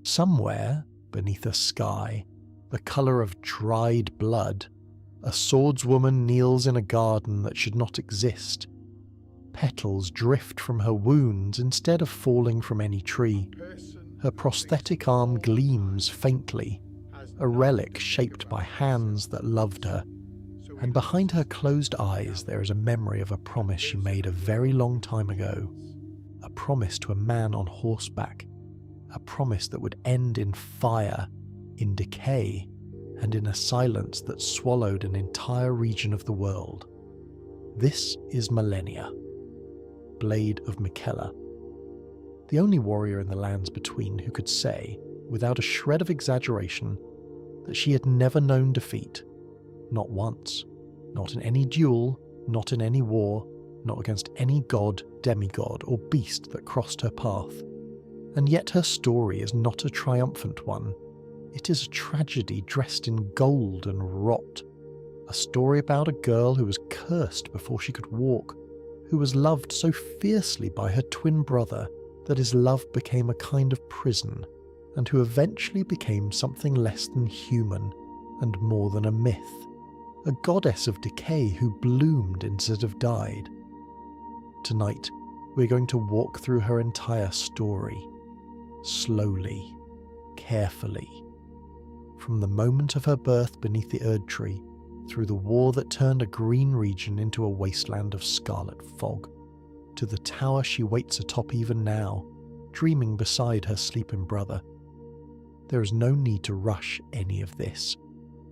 Somewhere, beneath a sky, the colour of dried blood, a swordswoman kneels in a garden that should not exist. Petals drift from her wounds instead of falling from any tree. Her prosthetic arm gleams faintly, a relic shaped by hands that loved her. And behind her closed eyes there is a memory of a promise she made a very long time ago. A promise to a man on horseback. A promise that would end in fire, in decay, and in a silence that swallowed an entire region of the world. This is Malenia, Blade of Miquella. The only warrior in the lands between who could say, without a shred of exaggeration, that she had never known defeat. Not once. Not in any duel, not in any war, not against any god, demigod, or beast that crossed her path. And yet her story is not a triumphant one. It is a tragedy dressed in gold and rot. A story about a girl who was cursed before she could walk, who was loved so fiercely by her twin brother that his love became a kind of prison, and who eventually became something less than human and more than a myth. A goddess of decay who bloomed instead of died. Tonight, we're going to walk through her entire story. Slowly, carefully. From the moment of her birth beneath the Erdtree, through the war that turned a green region into a wasteland of scarlet fog, to the tower she waits atop even now, dreaming beside her sleeping brother. There is no need to rush any of this.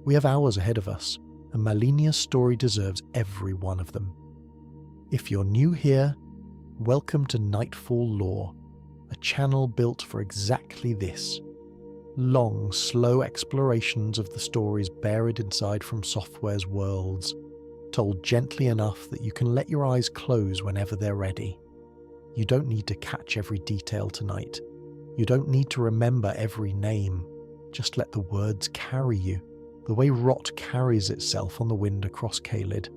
We have hours ahead of us, and Malenia's story deserves every one of them. If you're new here, welcome to Nightfall Lore, a channel built for exactly this. Long, slow explorations of the stories buried inside From Software's worlds, told gently enough that you can let your eyes close whenever they're ready. You don't need to catch every detail tonight. You don't need to remember every name. Just let the words carry you, the way rot carries itself on the wind across Caelid,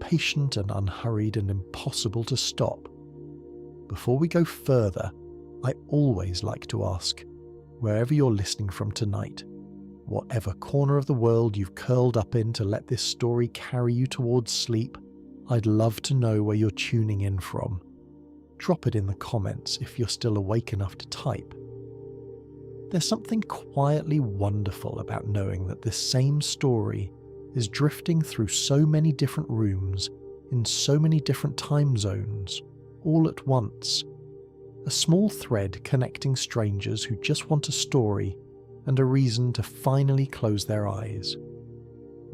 patient and unhurried and impossible to stop. Before we go further, I always like to ask, wherever you're listening from tonight, whatever corner of the world you've curled up in to let this story carry you towards sleep, I'd love to know where you're tuning in from. Drop it in the comments if you're still awake enough to type. There's something quietly wonderful about knowing that this same story is drifting through so many different rooms, in so many different time zones, all at once. A small thread connecting strangers who just want a story and a reason to finally close their eyes.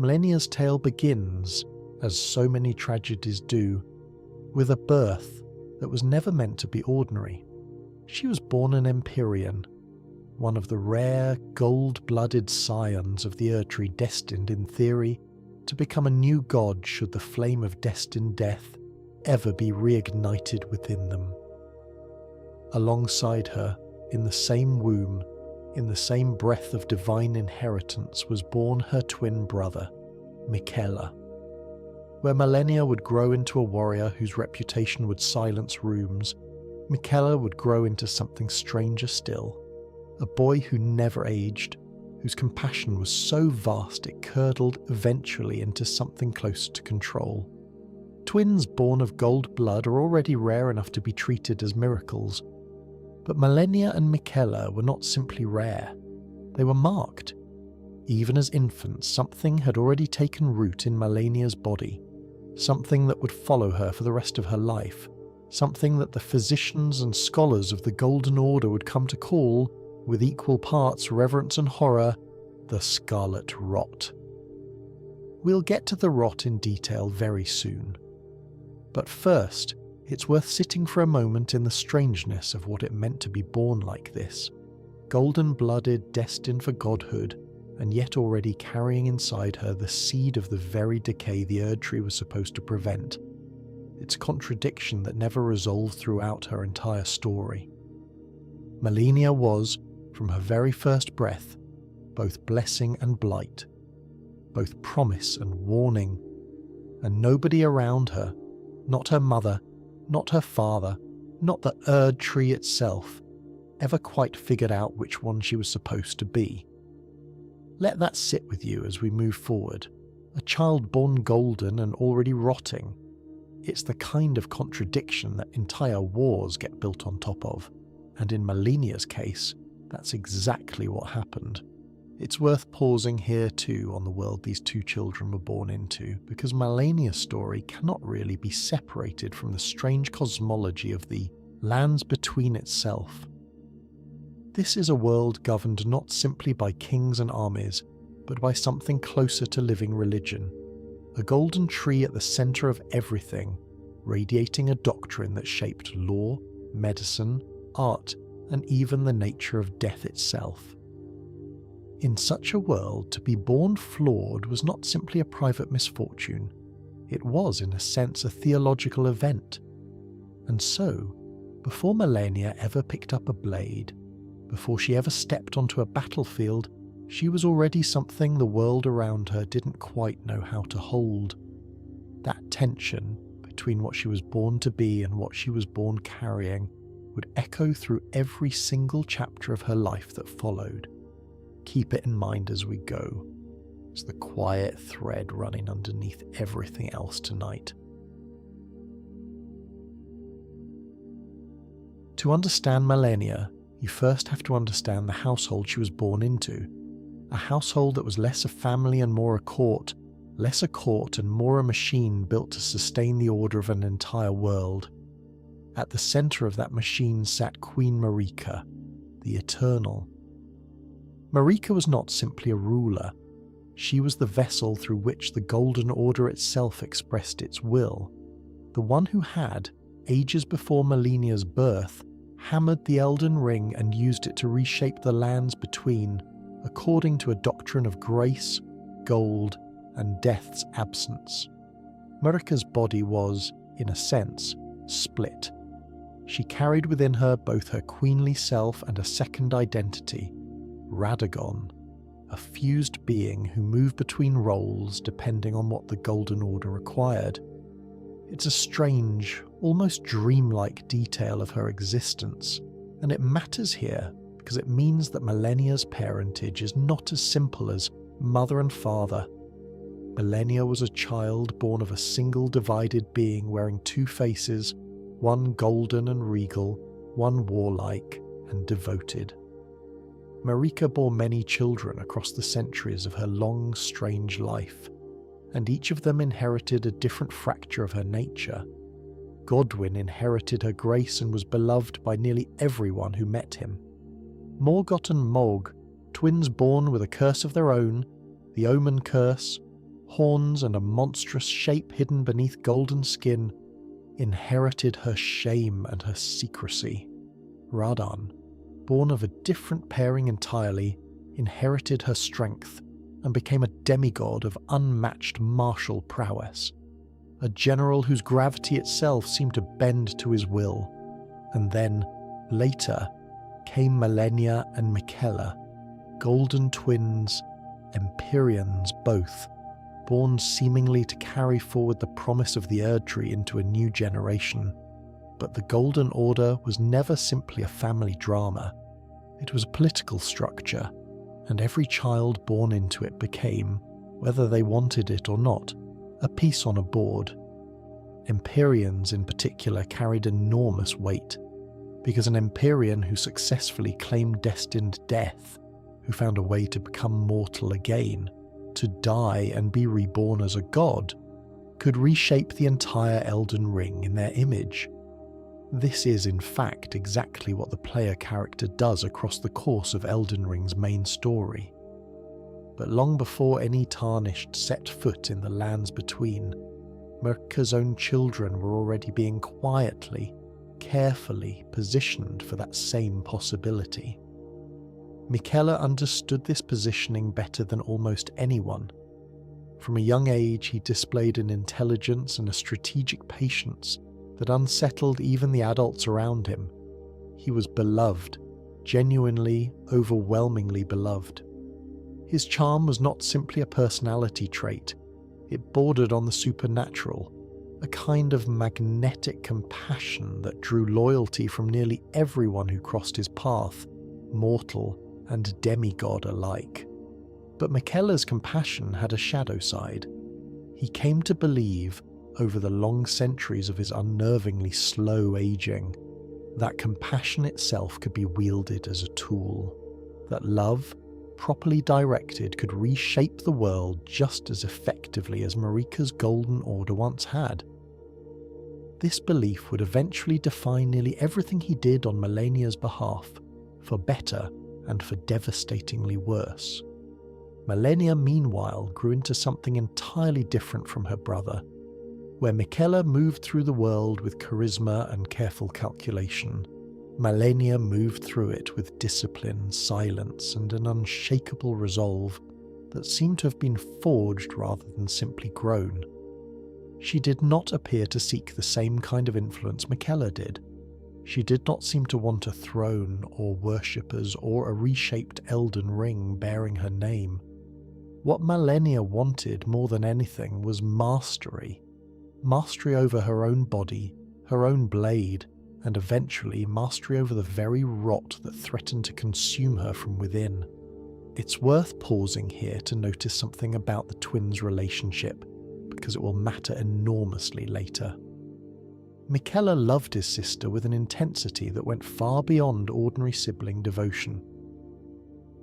Malenia's tale begins, as so many tragedies do, with a birth that was never meant to be ordinary. She was born an Empyrean, one of the rare, gold-blooded scions of the Erdtree, destined, in theory, to become a new god should the flame of destined death ever be reignited within them. Alongside her, in the same womb, in the same breath of divine inheritance, was born her twin brother, Miquella. Where Malenia would grow into a warrior whose reputation would silence rooms, Miquella would grow into something stranger still. A boy who never aged, whose compassion was so vast it curdled eventually into something closer to control. Twins born of gold blood are already rare enough to be treated as miracles, but Malenia and Miquella were not simply rare, they were marked. Even as infants, something had already taken root in Malenia's body, something that would follow her for the rest of her life, something that the physicians and scholars of the Golden Order would come to call, with equal parts reverence and horror, the Scarlet Rot. We'll get to the rot in detail very soon. But first, it's worth sitting for a moment in the strangeness of what it meant to be born like this, golden-blooded, destined for godhood, and yet already carrying inside her the seed of the very decay the Erdtree was supposed to prevent. Its contradiction that never resolved throughout her entire story. Malenia was, from her very first breath, both blessing and blight, both promise and warning, and nobody around her, not her mother, not her father, not the Erdtree itself, ever quite figured out which one she was supposed to be. Let that sit with you as we move forward. A child born golden and already rotting. It's the kind of contradiction that entire wars get built on top of, and in Malenia's case, that's exactly what happened. It's worth pausing here too on the world these two children were born into, because Malenia's story cannot really be separated from the strange cosmology of the lands between itself. This is a world governed not simply by kings and armies, but by something closer to living religion. A golden tree at the centre of everything, radiating a doctrine that shaped law, medicine, art, and even the nature of death itself. In such a world, to be born flawed was not simply a private misfortune. It was, in a sense, a theological event. And so, before Malenia ever picked up a blade, before she ever stepped onto a battlefield, she was already something the world around her didn't quite know how to hold. That tension between what she was born to be and what she was born carrying would echo through every single chapter of her life that followed. Keep it in mind as we go. It's the quiet thread running underneath everything else tonight. To understand Malenia, you first have to understand the household she was born into. A household that was less a family and more a court, less a court and more a machine built to sustain the order of an entire world. At the centre of that machine sat Queen Marika, the Eternal. Marika was not simply a ruler. She was the vessel through which the Golden Order itself expressed its will. The one who had, ages before Malenia's birth, hammered the Elden Ring and used it to reshape the lands between, according to a doctrine of grace, gold, and death's absence. Marika's body was, in a sense, split. She carried within her both her queenly self and a second identity, Radahn, a fused being who moved between roles depending on what the Golden Order required. It's a strange, almost dreamlike detail of her existence, and it matters here because it means that Malenia's parentage is not as simple as mother and father. Malenia was a child born of a single divided being wearing two faces, one golden and regal, one warlike and devoted. Marika bore many children across the centuries of her long, strange life, and each of them inherited a different fracture of her nature. Godwyn inherited her grace and was beloved by nearly everyone who met him. Morgott and Mog, twins born with a curse of their own, the Omen Curse, horns and a monstrous shape hidden beneath golden skin, inherited her shame and her secrecy. Radahn, born of a different pairing entirely, inherited her strength and became a demigod of unmatched martial prowess, a general whose gravity itself seemed to bend to his will. And then, later, came Malenia and Miquella, golden twins, Empyreans both, born seemingly to carry forward the promise of the Erdtree into a new generation. But the Golden Order was never simply a family drama. It was a political structure, and every child born into it became, whether they wanted it or not, a piece on a board. Empyreans in particular carried enormous weight, because an Empyrean who successfully claimed destined death, who found a way to become mortal again, to die and be reborn as a god, could reshape the entire Elden Ring in their image. This is in fact exactly what the player character does across the course of Elden Ring's main story. But long before any Tarnished set foot in the lands between, Marika's own children were already being quietly, carefully positioned for that same possibility. Miquella understood this positioning better than almost anyone. From a young age he displayed an intelligence and a strategic patience that unsettled even the adults around him. He was beloved, genuinely, overwhelmingly beloved. His charm was not simply a personality trait, it bordered on the supernatural, a kind of magnetic compassion that drew loyalty from nearly everyone who crossed his path, mortal and demigod alike. But Miquella's compassion had a shadow side. He came to believe, over the long centuries of his unnervingly slow aging, that compassion itself could be wielded as a tool, that love, properly directed, could reshape the world just as effectively as Marika's Golden Order once had. This belief would eventually define nearly everything he did on Malenia's behalf, for better and for devastatingly worse. Malenia, meanwhile, grew into something entirely different from her brother. Where Miquella moved through the world with charisma and careful calculation, Malenia moved through it with discipline, silence, and an unshakable resolve that seemed to have been forged rather than simply grown. She did not appear to seek the same kind of influence Miquella did. She did not seem to want a throne or worshippers or a reshaped Elden ring bearing her name. What Malenia wanted more than anything was mastery. Mastery over her own body, her own blade, and eventually mastery over the very rot that threatened to consume her from within. It's worth pausing here to notice something about the twins' relationship, because it will matter enormously later. Miquella loved his sister with an intensity that went far beyond ordinary sibling devotion.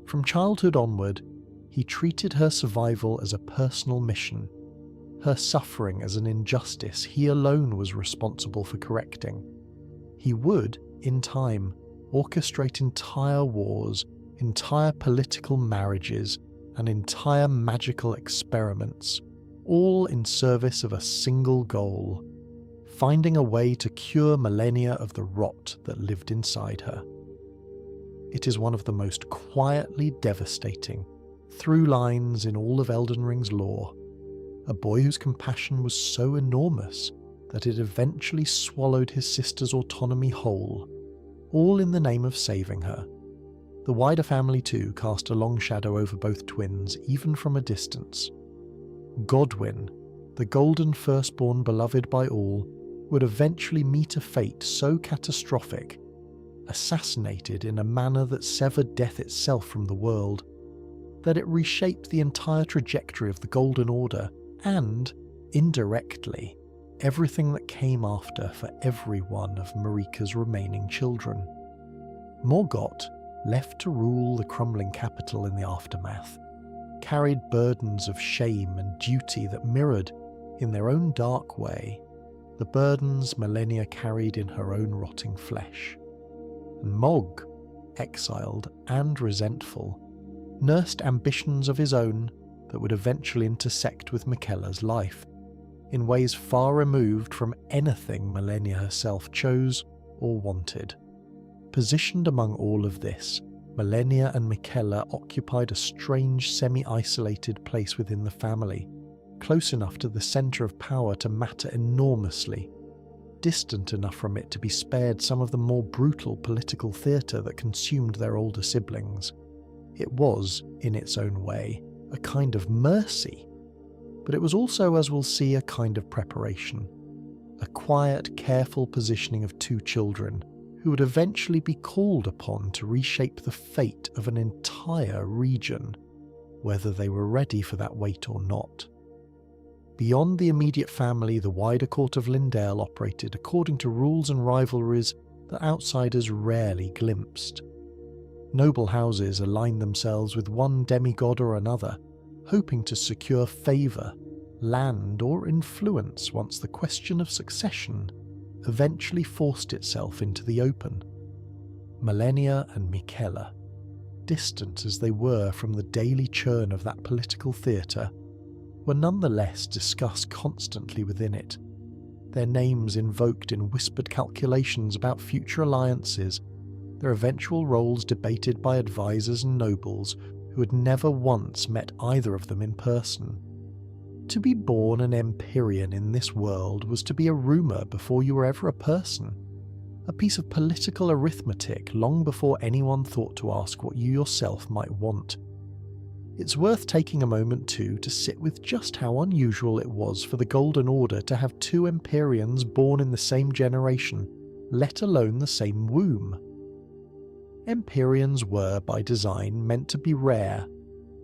From childhood onward, he treated her survival as a personal mission, her suffering as an injustice he alone was responsible for correcting. He would, in time, orchestrate entire wars, entire political marriages, and entire magical experiments, all in service of a single goal: finding a way to cure Malenia of the rot that lived inside her. It is one of the most quietly devastating through lines in all of Elden Ring's lore. A boy whose compassion was so enormous that it eventually swallowed his sister's autonomy whole, all in the name of saving her. The wider family too cast a long shadow over both twins, even from a distance. Godwyn, the golden firstborn beloved by all, would eventually meet a fate so catastrophic, assassinated in a manner that severed death itself from the world, that it reshaped the entire trajectory of the Golden Order and, indirectly, everything that came after for every one of Marika's remaining children. Morgott, left to rule the crumbling capital in the aftermath, carried burdens of shame and duty that mirrored, in their own dark way, the burdens Malenia carried in her own rotting flesh. And Mog, exiled and resentful, nursed ambitions of his own that would eventually intersect with Miquella's life, in ways far removed from anything Malenia herself chose or wanted. Positioned among all of this, Malenia and Miquella occupied a strange semi-isolated place within the family, close enough to the centre of power to matter enormously, distant enough from it to be spared some of the more brutal political theatre that consumed their older siblings. It was, in its own way, a kind of mercy, but it was also, as we'll see, a kind of preparation, a quiet, careful positioning of two children who would eventually be called upon to reshape the fate of an entire region, whether they were ready for that weight or not. Beyond the immediate family, the wider court of Lindale operated according to rules and rivalries that outsiders rarely glimpsed. Noble houses aligned themselves with one demigod or another, hoping to secure favour, land, or influence once the question of succession eventually forced itself into the open. Malenia and Miquella, distant as they were from the daily churn of that political theatre, were nonetheless discussed constantly within it, their names invoked in whispered calculations about future alliances, their eventual roles debated by advisors and nobles who had never once met either of them in person. To be born an Empyrean in this world was to be a rumour before you were ever a person, a piece of political arithmetic long before anyone thought to ask what you yourself might want. It's worth taking a moment too to sit with just how unusual it was for the Golden Order to have two Empyreans born in the same generation, let alone the same womb. Empyreans were, by design, meant to be rare,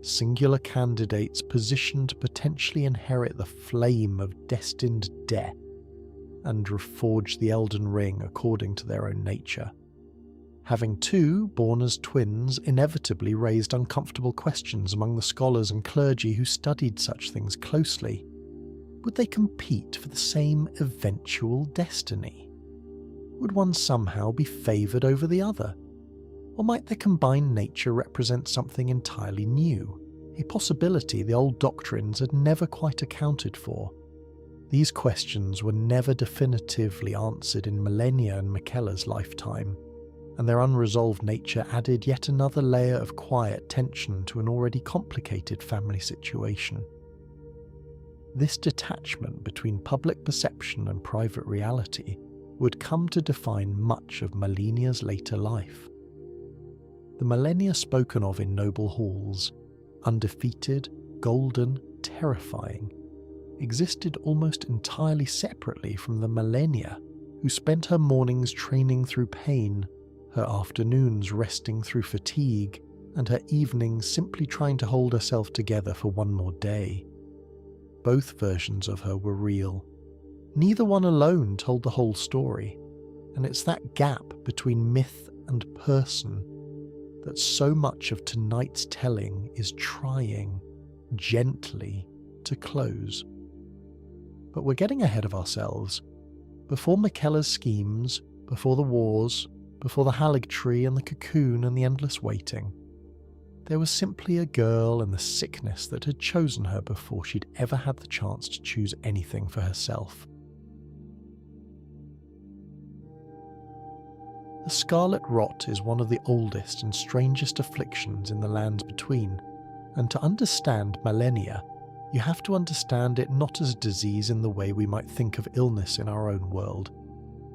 singular candidates positioned to potentially inherit the flame of destined death and reforge the Elden Ring according to their own nature. Having two, born as twins, inevitably raised uncomfortable questions among the scholars and clergy who studied such things closely. Would they compete for the same eventual destiny? Would one somehow be favoured over the other? Or might their combined nature represent something entirely new, a possibility the old doctrines had never quite accounted for? These questions were never definitively answered in Malenia and Miquella's lifetime, and their unresolved nature added yet another layer of quiet tension to an already complicated family situation. This detachment between public perception and private reality would come to define much of Malenia's later life. The Malenia spoken of in noble halls, undefeated, golden, terrifying, existed almost entirely separately from the Malenia who spent her mornings training through pain, her afternoons resting through fatigue, and her evenings simply trying to hold herself together for one more day. Both versions of her were real. Neither one alone told the whole story, and it's that gap between myth and person that so much of tonight's telling is trying, gently, to close. But we're getting ahead of ourselves. Before Miquella's schemes, before the wars, before the Haligtree and the cocoon and the endless waiting, there was simply a girl and the sickness that had chosen her before she'd ever had the chance to choose anything for herself. The Scarlet Rot is one of the oldest and strangest afflictions in the lands between, and to understand Malenia, you have to understand it not as a disease in the way we might think of illness in our own world,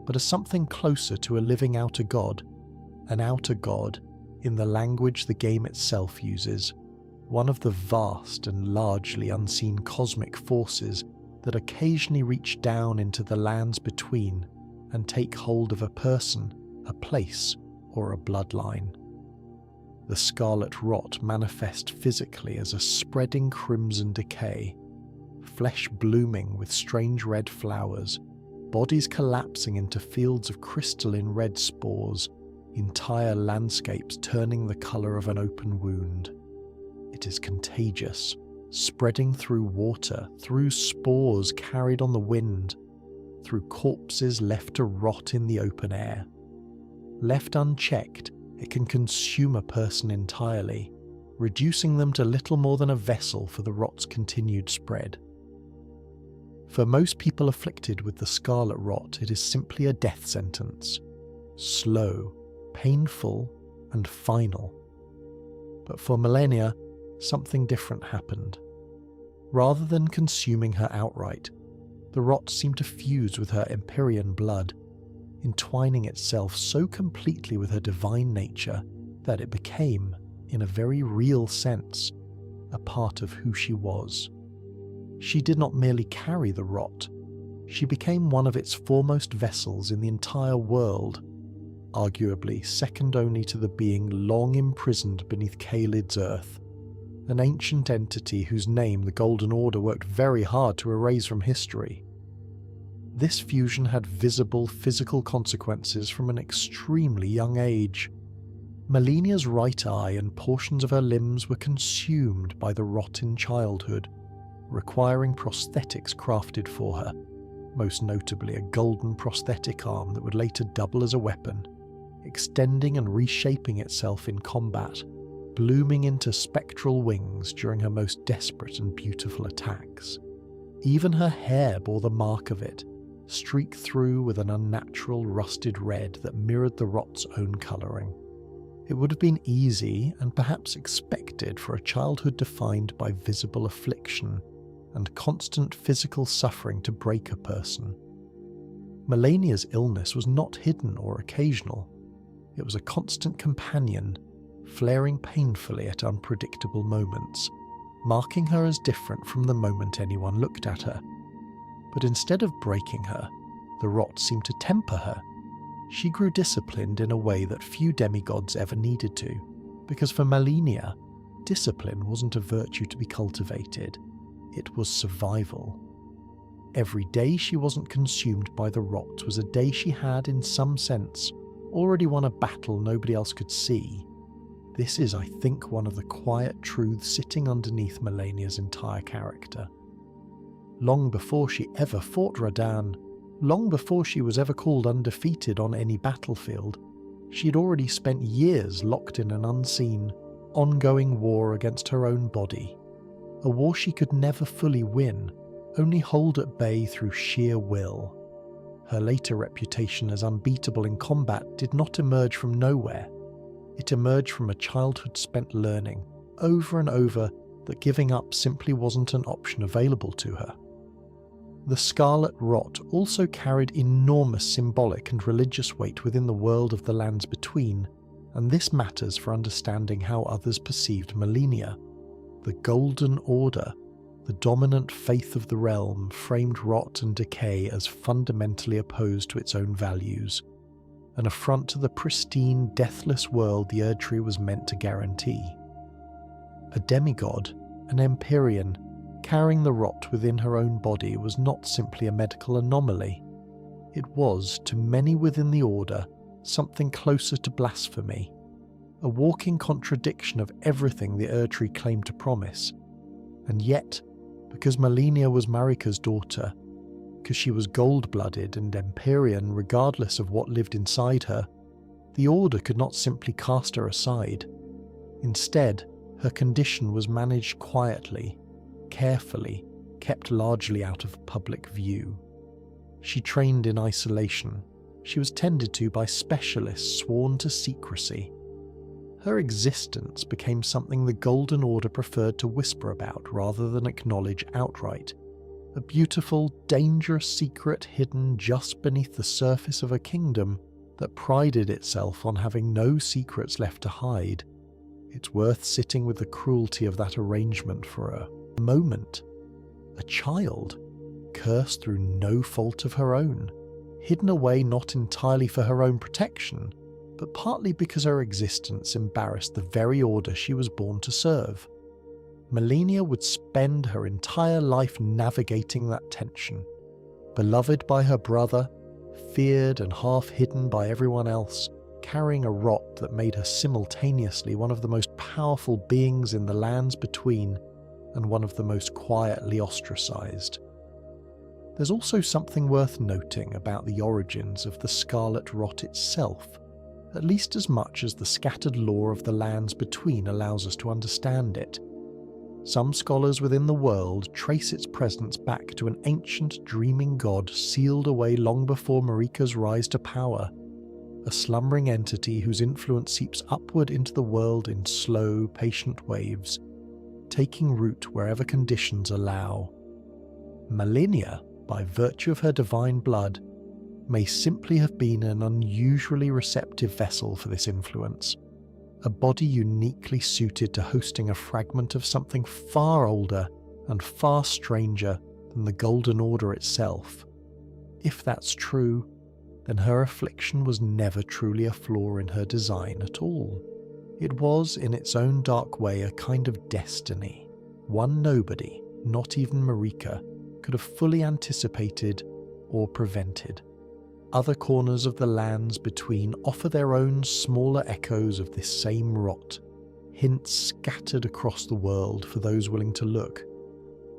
but as something closer to a living outer god, an outer god in the language the game itself uses, one of the vast and largely unseen cosmic forces that occasionally reach down into the lands between and take hold of a person, a place, or a bloodline. The Scarlet Rot manifests physically as a spreading crimson decay, flesh blooming with strange red flowers, bodies collapsing into fields of crystalline red spores, entire landscapes turning the colour of an open wound. It is contagious, spreading through water, through spores carried on the wind, through corpses left to rot in the open air. Left unchecked, it can consume a person entirely, reducing them to little more than a vessel for the rot's continued spread. For most people afflicted with the Scarlet Rot, it is simply a death sentence. Slow, painful, and final. But for Malenia, something different happened. Rather than consuming her outright, the rot seemed to fuse with her Empyrean blood, entwining itself so completely with her divine nature that it became, in a very real sense, a part of who she was. She did not merely carry the rot, she became one of its foremost vessels in the entire world, arguably second only to the being long imprisoned beneath Caelid's earth, an ancient entity whose name the Golden Order worked very hard to erase from history. This fusion had visible physical consequences from an extremely young age. Malenia's right eye and portions of her limbs were consumed by the rot in childhood, requiring prosthetics crafted for her, most notably a golden prosthetic arm that would later double as a weapon, extending and reshaping itself in combat, blooming into spectral wings during her most desperate and beautiful attacks. Even her hair bore the mark of it, streaked through with an unnatural rusted red that mirrored the rot's own colouring. It would have been easy and perhaps expected for a childhood defined by visible affliction and constant physical suffering to break a person. Malenia's illness was not hidden or occasional. It was a constant companion, flaring painfully at unpredictable moments, marking her as different from the moment anyone looked at her. But instead of breaking her, the rot seemed to temper her. She grew disciplined in a way that few demigods ever needed to, because for Malenia, discipline wasn't a virtue to be cultivated, it was survival. Every day she wasn't consumed by the rot was a day she had, in some sense, already won a battle nobody else could see. This is, I think, one of the quiet truths sitting underneath Malenia's entire character. Long before she ever fought Radahn, long before she was ever called undefeated on any battlefield, she had already spent years locked in an unseen, ongoing war against her own body. A war she could never fully win, only hold at bay through sheer will. Her later reputation as unbeatable in combat did not emerge from nowhere. It emerged from a childhood spent learning, over and over, that giving up simply wasn't an option available to her. The Scarlet Rot also carried enormous symbolic and religious weight within the world of the Lands Between, and this matters for understanding how others perceived Malenia. The Golden Order, the dominant faith of the realm, framed rot and decay as fundamentally opposed to its own values, an affront to the pristine, deathless world the Erdtree was meant to guarantee. A demigod, an Empyrean, carrying the rot within her own body was not simply a medical anomaly. It was, to many within the Order, something closer to blasphemy, a walking contradiction of everything the Erdtree claimed to promise. And yet, because Malenia was Marika's daughter, because she was gold-blooded and Empyrean regardless of what lived inside her, the Order could not simply cast her aside. Instead, her condition was managed quietly, carefully, kept largely out of public view. She trained in isolation. She was tended to by specialists sworn to secrecy. Her existence became something the Golden Order preferred to whisper about rather than acknowledge outright. A beautiful, dangerous secret hidden just beneath the surface of a kingdom that prided itself on having no secrets left to hide. It's worth sitting with the cruelty of that arrangement for a moment. A child, cursed through no fault of her own, hidden away not entirely for her own protection, but partly because her existence embarrassed the very Order she was born to serve. Malenia would spend her entire life navigating that tension. Beloved by her brother, feared and half hidden by everyone else, carrying a rot that made her simultaneously one of the most powerful beings in the Lands Between and one of the most quietly ostracized. There's also something worth noting about the origins of the Scarlet Rot itself, at least as much as the scattered lore of the Lands Between allows us to understand it. Some scholars within the world trace its presence back to an ancient dreaming god sealed away long before Marika's rise to power, a slumbering entity whose influence seeps upward into the world in slow, patient waves, taking root wherever conditions allow. Malenia, by virtue of her divine blood, may simply have been an unusually receptive vessel for this influence, a body uniquely suited to hosting a fragment of something far older and far stranger than the Golden Order itself. If that's true, then her affliction was never truly a flaw in her design at all. It was, in its own dark way, a kind of destiny, one nobody, not even Marika, could have fully anticipated or prevented. Other corners of the Lands Between offer their own smaller echoes of this same rot, hints scattered across the world for those willing to look.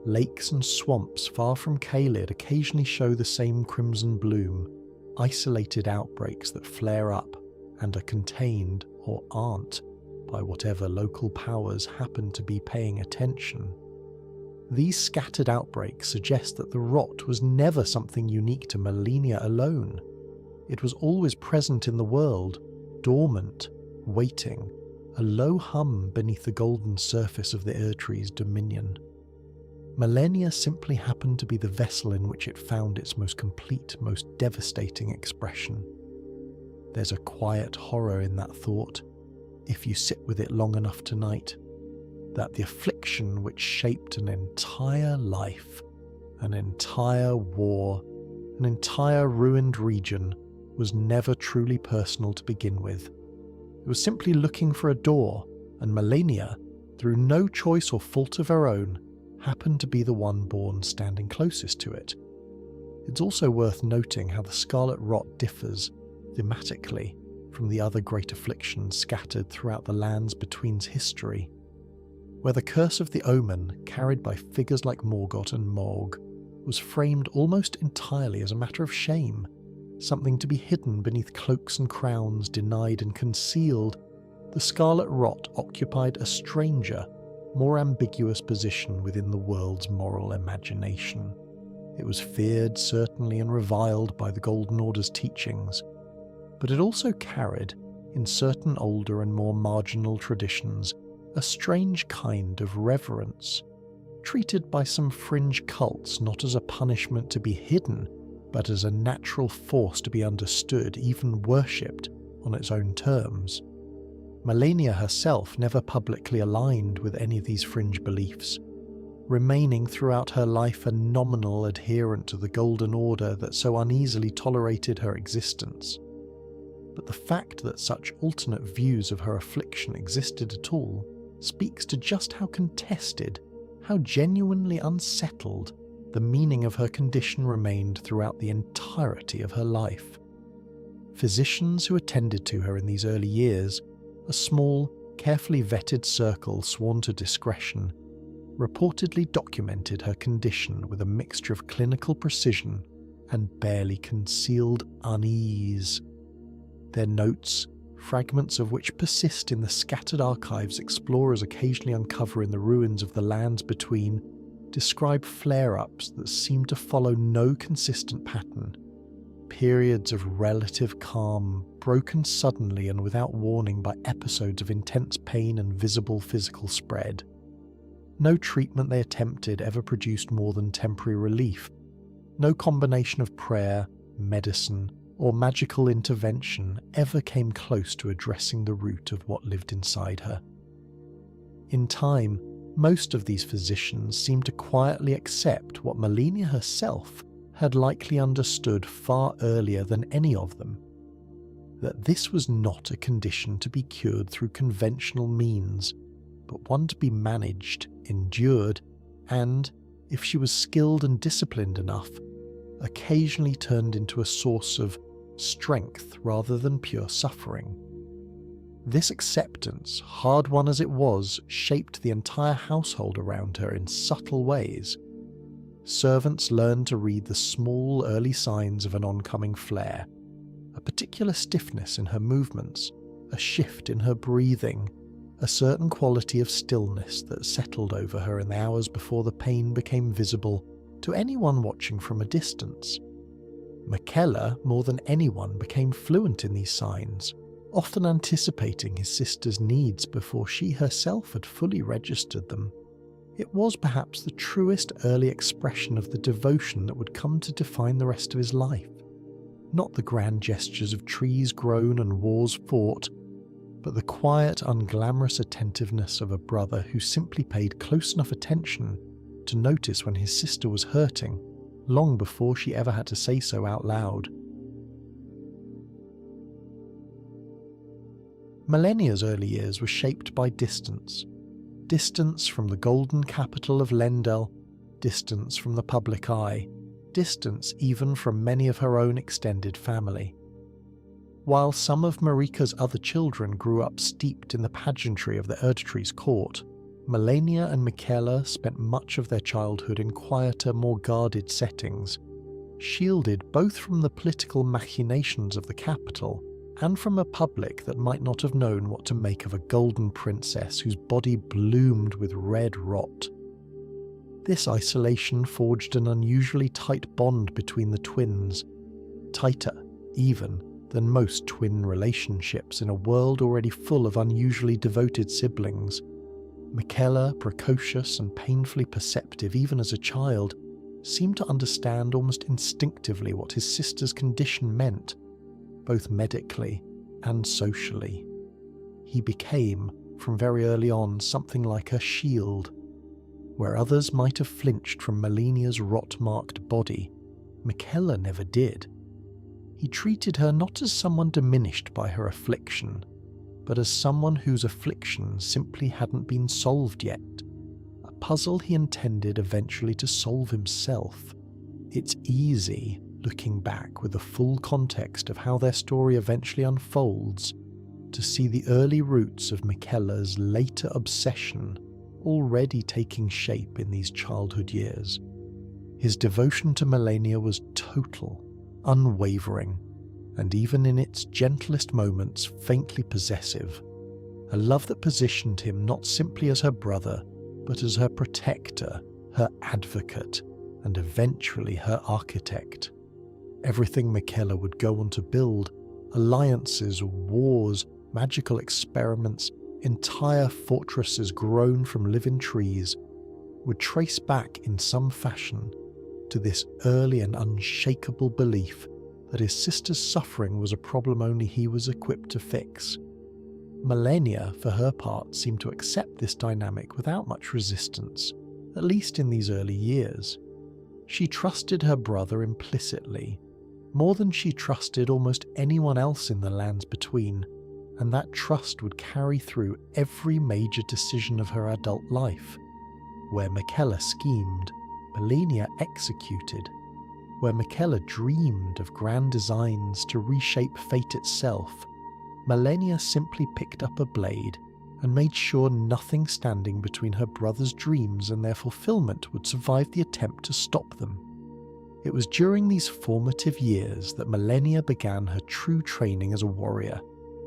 Lakes and swamps far from Caelid occasionally show the same crimson bloom, isolated outbreaks that flare up and are contained, or aren't, by whatever local powers happen to be paying attention. These scattered outbreaks suggest that the rot was never something unique to Malenia alone. It was always present in the world, dormant, waiting, a low hum beneath the golden surface of the Erdtree's dominion. Malenia simply happened to be the vessel in which it found its most complete, most devastating expression. There's a quiet horror in that thought. if you sit with it long enough tonight, that the affliction which shaped an entire life, an entire war, an entire ruined region was never truly personal to begin with. It was simply looking for a door, and Malenia, through no choice or fault of her own, happened to be the one born standing closest to it. It's also worth noting how the Scarlet Rot differs, thematically, from the other great afflictions scattered throughout the lands between's history, where the curse of the omen, carried by figures like Morgott and Morg, was framed almost entirely as a matter of shame, something to be hidden beneath cloaks and crowns, denied and concealed. The Scarlet Rot occupied a stranger, more ambiguous position within the world's moral imagination. It was feared, certainly, and reviled by the Golden Order's teachings, but it also carried, in certain older and more marginal traditions, a strange kind of reverence, treated by some fringe cults not as a punishment to be hidden, but as a natural force to be understood, even worshipped, on its own terms. Malenia herself never publicly aligned with any of these fringe beliefs, remaining throughout her life a nominal adherent to the Golden Order that so uneasily tolerated her existence. But the fact that such alternate views of her affliction existed at all speaks to just how contested, how genuinely unsettled, the meaning of her condition remained throughout the entirety of her life. Physicians who attended to her in these early years, a small, carefully vetted circle sworn to discretion, reportedly documented her condition with a mixture of clinical precision and barely concealed unease. Their notes, fragments of which persist in the scattered archives explorers occasionally uncover in the ruins of the lands between, describe flare-ups that seem to follow no consistent pattern, periods of relative calm broken suddenly and without warning by episodes of intense pain and visible physical spread. No treatment they attempted ever produced more than temporary relief. No combination of prayer, medicine, or magical intervention ever came close to addressing the root of what lived inside her. In time, most of these physicians seemed to quietly accept what Malenia herself had likely understood far earlier than any of them, that this was not a condition to be cured through conventional means, but one to be managed, endured, and, if she was skilled and disciplined enough, occasionally turned into a source of strength rather than pure suffering. This acceptance, hard-won as it was, shaped the entire household around her in subtle ways. Servants learned to read the small early signs of an oncoming flare, a particular stiffness in her movements, a shift in her breathing, a certain quality of stillness that settled over her in the hours before the pain became visible to anyone watching from a distance. Miquella, more than anyone, became fluent in these signs, often anticipating his sister's needs before she herself had fully registered them. It was perhaps the truest early expression of the devotion that would come to define the rest of his life. Not the grand gestures of trees grown and wars fought, but the quiet, unglamorous attentiveness of a brother who simply paid close enough attention to notice when his sister was hurting, long before she ever had to say so out loud. Malenia's early years were shaped by distance. Distance from the golden capital of Lendel, distance from the public eye, distance even from many of her own extended family. While some of Marika's other children grew up steeped in the pageantry of the Erdtree's court, Malenia and Miquella spent much of their childhood in quieter, more guarded settings, shielded both from the political machinations of the capital and from a public that might not have known what to make of a golden princess whose body bloomed with red rot. This isolation forged an unusually tight bond between the twins, tighter, even, than most twin relationships in a world already full of unusually devoted siblings. Miquella, precocious and painfully perceptive even as a child, seemed to understand almost instinctively what his sister's condition meant, both medically and socially. He became, from very early on, something like her shield. Where others might have flinched from Malenia's rot-marked body, Miquella never did. He treated her not as someone diminished by her affliction, but as someone whose affliction simply hadn't been solved yet, a puzzle he intended eventually to solve himself. It's easy, looking back with the full context of how their story eventually unfolds, to see the early roots of Miquella's later obsession already taking shape in these childhood years. His devotion to Malenia was total, unwavering, and even in its gentlest moments faintly possessive. A love that positioned him not simply as her brother, but as her protector, her advocate, and eventually her architect. Everything Miquella would go on to build, alliances, wars, magical experiments, entire fortresses grown from living trees, would trace back in some fashion to this early and unshakable belief that his sister's suffering was a problem only he was equipped to fix. Malenia, for her part, seemed to accept this dynamic without much resistance, at least in these early years. She trusted her brother implicitly, more than she trusted almost anyone else in the lands between, and that trust would carry through every major decision of her adult life. Where Miquella schemed, Malenia executed. Where Miquella dreamed of grand designs to reshape fate itself, Malenia simply picked up a blade and made sure nothing standing between her brother's dreams and their fulfillment would survive the attempt to stop them. It was during these formative years that Malenia began her true training as a warrior,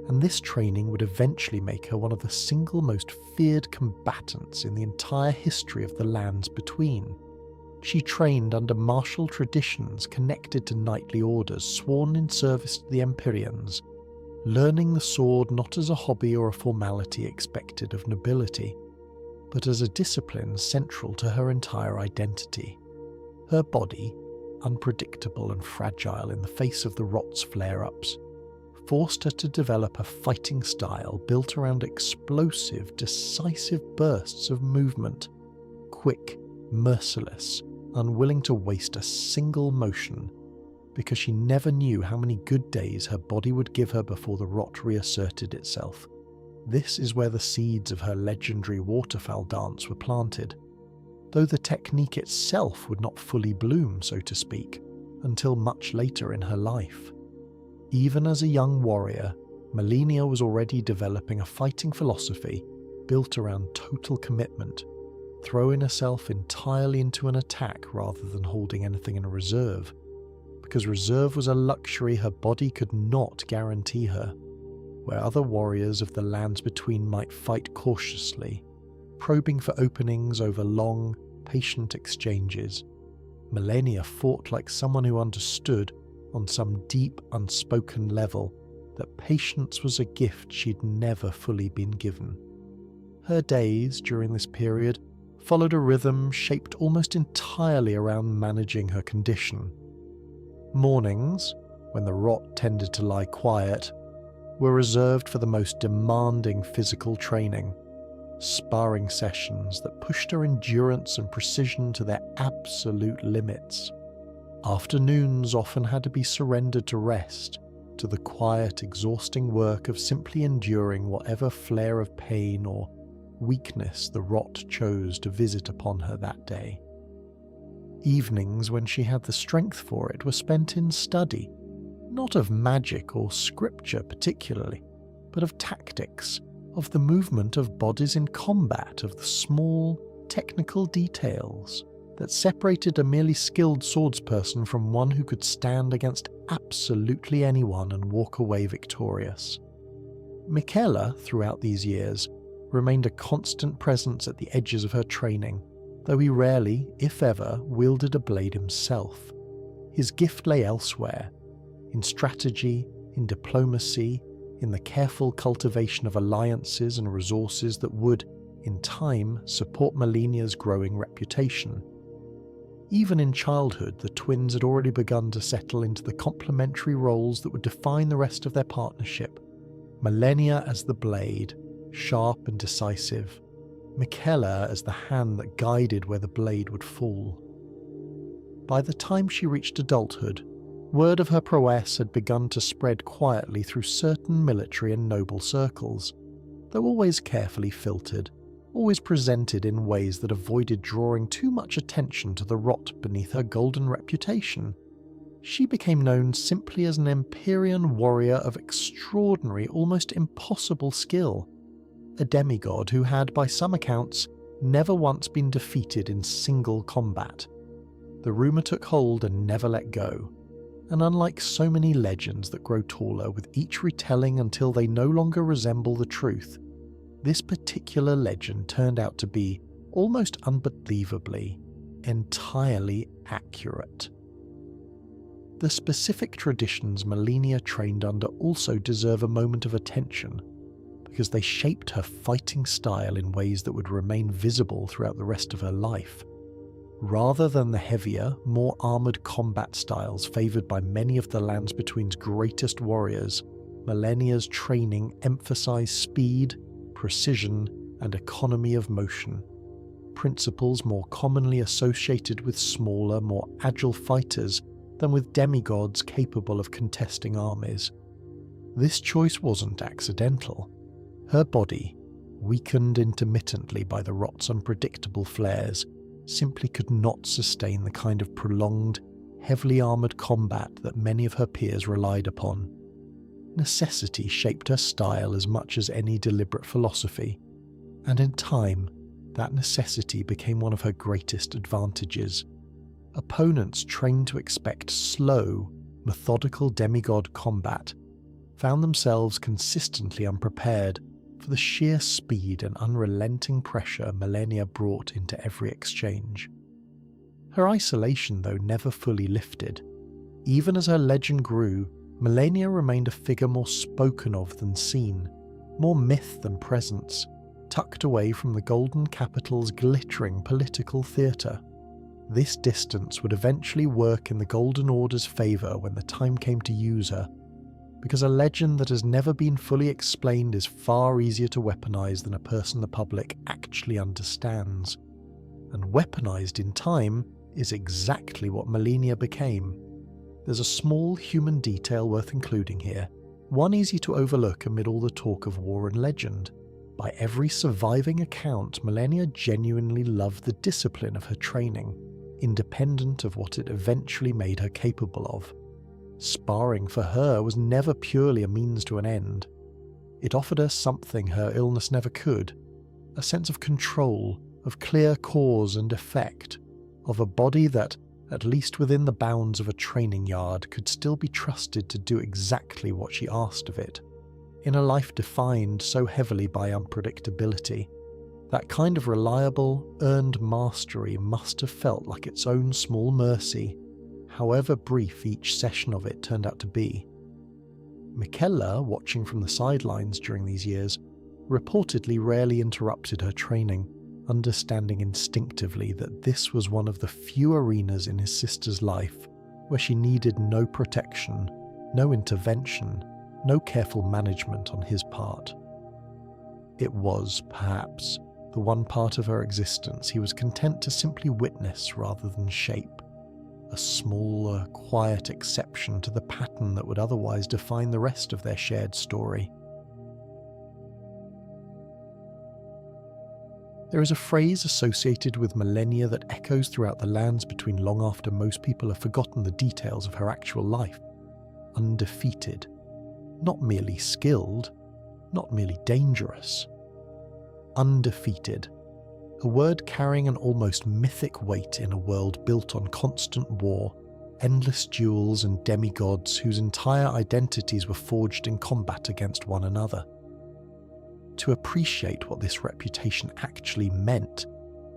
and this training would eventually make her one of the single most feared combatants in the entire history of the lands between. She trained under martial traditions connected to knightly orders sworn in service to the Empyreans, learning the sword not as a hobby or a formality expected of nobility, but as a discipline central to her entire identity. Her body, unpredictable and fragile in the face of the rot's flare-ups, forced her to develop a fighting style built around explosive, decisive bursts of movement, quick, merciless, unwilling to waste a single motion, because she never knew how many good days her body would give her before the rot reasserted itself. This is where the seeds of her legendary waterfowl dance were planted, though the technique itself would not fully bloom, so to speak, until much later in her life. Even as a young warrior, Malenia was already developing a fighting philosophy built around total commitment, throwing herself entirely into an attack rather than holding anything in reserve, because reserve was a luxury her body could not guarantee her. Where other warriors of the lands between might fight cautiously, probing for openings over long, patient exchanges, Malenia fought like someone who understood, on some deep, unspoken level, that patience was a gift she'd never fully been given. Her days during this period followed a rhythm shaped almost entirely around managing her condition. Mornings, when the rot tended to lie quiet, were reserved for the most demanding physical training, sparring sessions that pushed her endurance and precision to their absolute limits. Afternoons often had to be surrendered to rest, to the quiet, exhausting work of simply enduring whatever flare of pain or weakness the rot chose to visit upon her that day. Evenings, when she had the strength for it, were spent in study, not of magic or scripture particularly, but of tactics, of the movement of bodies in combat, of the small, technical details that separated a merely skilled swordsperson from one who could stand against absolutely anyone and walk away victorious. Miquella, throughout these years, remained a constant presence at the edges of her training, though he rarely, if ever, wielded a blade himself. His gift lay elsewhere, in strategy, in diplomacy, in the careful cultivation of alliances and resources that would, in time, support Malenia's growing reputation. Even in childhood, the twins had already begun to settle into the complementary roles that would define the rest of their partnership. Malenia as the blade, sharp and decisive, Miquella as the hand that guided where the blade would fall. By the time she reached adulthood, word of her prowess had begun to spread quietly through certain military and noble circles, though always carefully filtered, always presented in ways that avoided drawing too much attention to the rot beneath her golden reputation. She became known simply as an Empyrean warrior of extraordinary, almost impossible skill, a demigod who had, by some accounts, never once been defeated in single combat. The rumour took hold and never let go, and unlike so many legends that grow taller with each retelling until they no longer resemble the truth, this particular legend turned out to be, almost unbelievably, entirely accurate. The specific traditions Malenia trained under also deserve a moment of attention, because they shaped her fighting style in ways that would remain visible throughout the rest of her life. Rather than the heavier, more armoured combat styles favoured by many of the Lands Between's greatest warriors, Malenia's training emphasised speed, precision, and economy of motion, principles more commonly associated with smaller, more agile fighters than with demigods capable of contesting armies. This choice wasn't accidental. Her body, weakened intermittently by the rot's unpredictable flares, simply could not sustain the kind of prolonged, heavily armoured combat that many of her peers relied upon. Necessity shaped her style as much as any deliberate philosophy, and in time, that necessity became one of her greatest advantages. Opponents trained to expect slow, methodical demigod combat found themselves consistently unprepared for the sheer speed and unrelenting pressure Malenia brought into every exchange. Her isolation, though, never fully lifted. Even as her legend grew, Malenia remained a figure more spoken of than seen, more myth than presence, tucked away from the Golden Capital's glittering political theatre. This distance would eventually work in the Golden Order's favour when the time came to use her, because a legend that has never been fully explained is far easier to weaponize than a person the public actually understands. And weaponized in time is exactly what Malenia became. There's a small human detail worth including here, one easy to overlook amid all the talk of war and legend. By every surviving account, Malenia genuinely loved the discipline of her training, independent of what it eventually made her capable of. Sparring for her was never purely a means to an end. It offered her something her illness never could, a sense of control, of clear cause and effect, of a body that, at least within the bounds of a training yard, could still be trusted to do exactly what she asked of it. In a life defined so heavily by unpredictability, that kind of reliable, earned mastery must have felt like its own small mercy, however brief each session of it turned out to be. Miquella, watching from the sidelines during these years, reportedly rarely interrupted her training, understanding instinctively that this was one of the few arenas in his sister's life where she needed no protection, no intervention, no careful management on his part. It was, perhaps, the one part of her existence he was content to simply witness rather than shape, a smaller, quiet exception to the pattern that would otherwise define the rest of their shared story. There is a phrase associated with Malenia that echoes throughout the Lands Between long after most people have forgotten the details of her actual life. Undefeated. Not merely skilled, not merely dangerous. Undefeated. A word carrying an almost mythic weight in a world built on constant war, endless duels and demigods whose entire identities were forged in combat against one another. To appreciate what this reputation actually meant,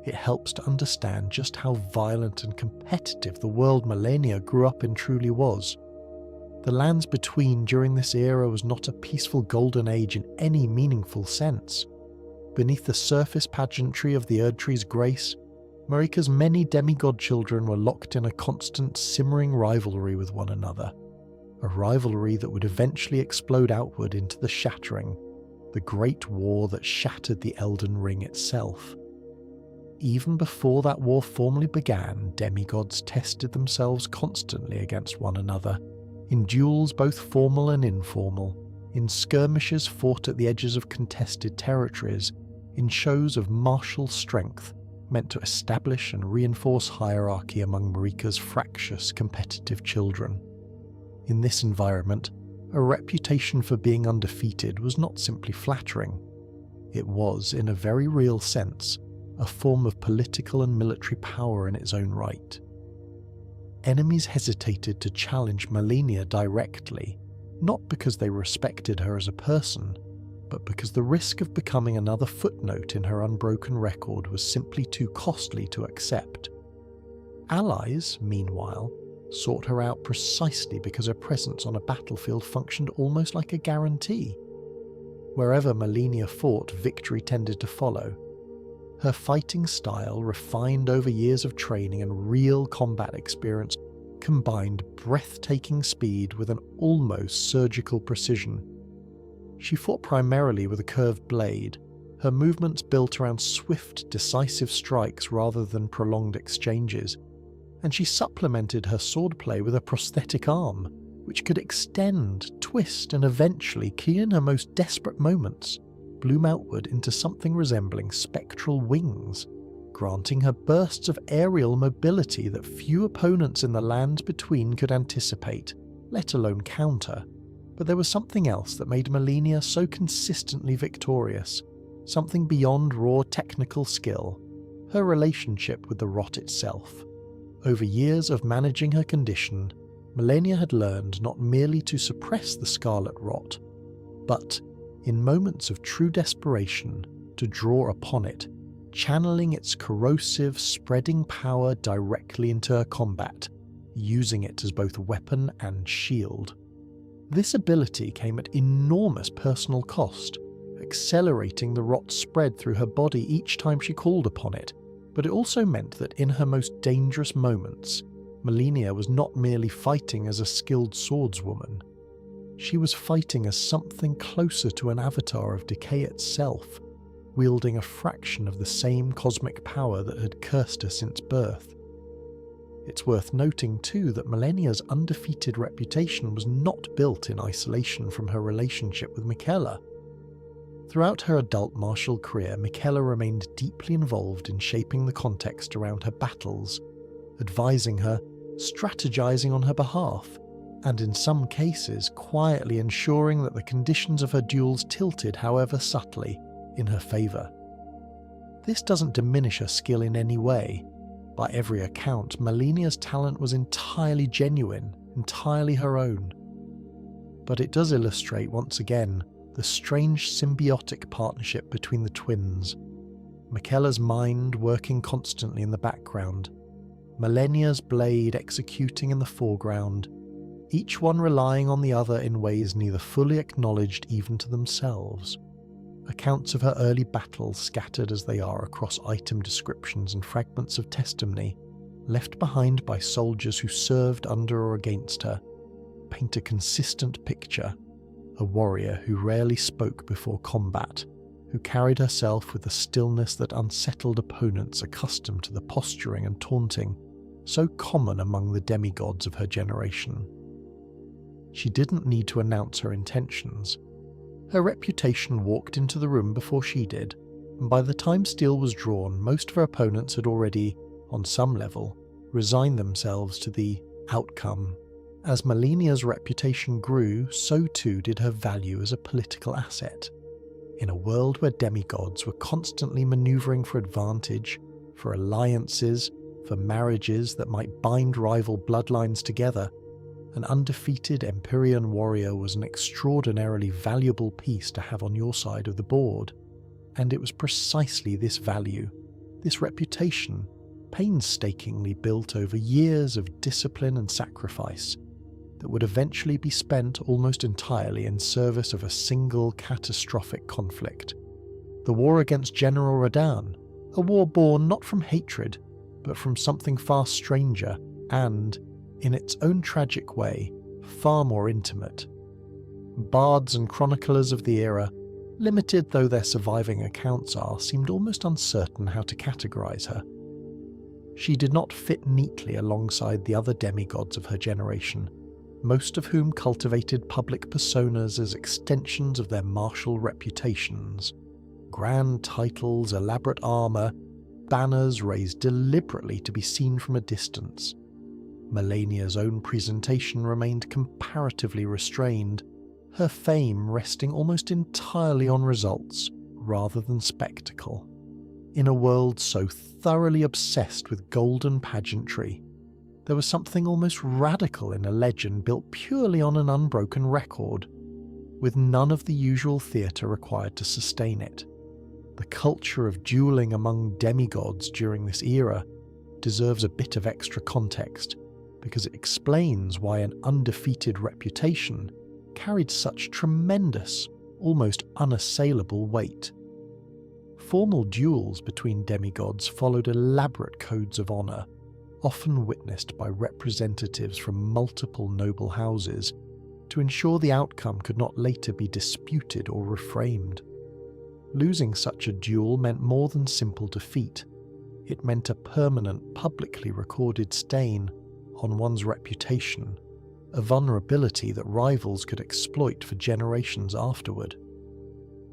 it helps to understand just how violent and competitive the world Malenia grew up in truly was. The Lands Between during this era was not a peaceful golden age in any meaningful sense. Beneath the surface pageantry of the Erdtree's grace, Marika's many demigod children were locked in a constant simmering rivalry with one another. a rivalry that would eventually explode outward into the Shattering, the great war that shattered the Elden Ring itself. Even before that war formally began, demigods tested themselves constantly against one another, in duels both formal and informal, in skirmishes fought at the edges of contested territories, in shows of martial strength meant to establish and reinforce hierarchy among Marika's fractious competitive children. In this environment, a reputation for being undefeated was not simply flattering. It was, in a very real sense, a form of political and military power in its own right. Enemies hesitated to challenge Malenia directly, not because they respected her as a person, but because the risk of becoming another footnote in her unbroken record was simply too costly to accept. Allies, meanwhile, sought her out precisely because her presence on a battlefield functioned almost like a guarantee. Wherever Malenia fought, victory tended to follow. Her fighting style, refined over years of training and real combat experience, combined breathtaking speed with an almost surgical precision. She fought primarily with a curved blade, her movements built around swift, decisive strikes rather than prolonged exchanges, and she supplemented her swordplay with a prosthetic arm, which could extend, twist, and eventually, key in her most desperate moments, bloom outward into something resembling spectral wings, granting her bursts of aerial mobility that few opponents in the lands between could anticipate, let alone counter. But there was something else that made Malenia so consistently victorious, something beyond raw technical skill, her relationship with the rot itself. Over years of managing her condition, Malenia had learned not merely to suppress the Scarlet Rot, but, in moments of true desperation, to draw upon it, channeling its corrosive, spreading power directly into her combat, using it as both weapon and shield. This ability came at enormous personal cost, accelerating the rot's spread through her body each time she called upon it, but it also meant that in her most dangerous moments, Malenia was not merely fighting as a skilled swordswoman. She was fighting as something closer to an avatar of decay itself, wielding a fraction of the same cosmic power that had cursed her since birth. It's worth noting too that Malenia's undefeated reputation was not built in isolation from her relationship with Miquella. Throughout her adult martial career, Miquella remained deeply involved in shaping the context around her battles, advising her, strategizing on her behalf, and in some cases quietly ensuring that the conditions of her duels tilted, however subtly, in her favour. This doesn't diminish her skill in any way. By every account, Malenia's talent was entirely genuine, entirely her own. But it does illustrate once again the strange symbiotic partnership between the twins. Miquella's mind working constantly in the background, Malenia's blade executing in the foreground, each one relying on the other in ways neither fully acknowledged even to themselves. Accounts of her early battles, scattered as they are across item descriptions and fragments of testimony, left behind by soldiers who served under or against her, paint a consistent picture: a warrior who rarely spoke before combat, who carried herself with the stillness that unsettled opponents accustomed to the posturing and taunting so common among the demigods of her generation. She didn't need to announce her intentions. Her reputation walked into the room before she did, and by the time steel was drawn, most of her opponents had already, on some level, resigned themselves to the outcome. As Malenia's reputation grew, so too did her value as a political asset. In a world where demigods were constantly maneuvering for advantage, for alliances, for marriages that might bind rival bloodlines together, an undefeated Empyrean warrior was an extraordinarily valuable piece to have on your side of the board. And it was precisely this value, this reputation, painstakingly built over years of discipline and sacrifice, that would eventually be spent almost entirely in service of a single catastrophic conflict. The war against General Radahn, a war born not from hatred, but from something far stranger and, in its own tragic way, far more intimate. Bards and chroniclers of the era, limited though their surviving accounts are, seemed almost uncertain how to categorize her. She did not fit neatly alongside the other demigods of her generation, most of whom cultivated public personas as extensions of their martial reputations. Grand titles, elaborate armour, banners raised deliberately to be seen from a distance. Malenia's own presentation remained comparatively restrained, her fame resting almost entirely on results rather than spectacle. In a world so thoroughly obsessed with golden pageantry, there was something almost radical in a legend built purely on an unbroken record, with none of the usual theatre required to sustain it. The culture of dueling among demigods during this era deserves a bit of extra context, because it explains why an undefeated reputation carried such tremendous, almost unassailable weight. Formal duels between demigods followed elaborate codes of honour, often witnessed by representatives from multiple noble houses, to ensure the outcome could not later be disputed or reframed. Losing such a duel meant more than simple defeat. It meant a permanent, publicly recorded stain on one's reputation, a vulnerability that rivals could exploit for generations afterward.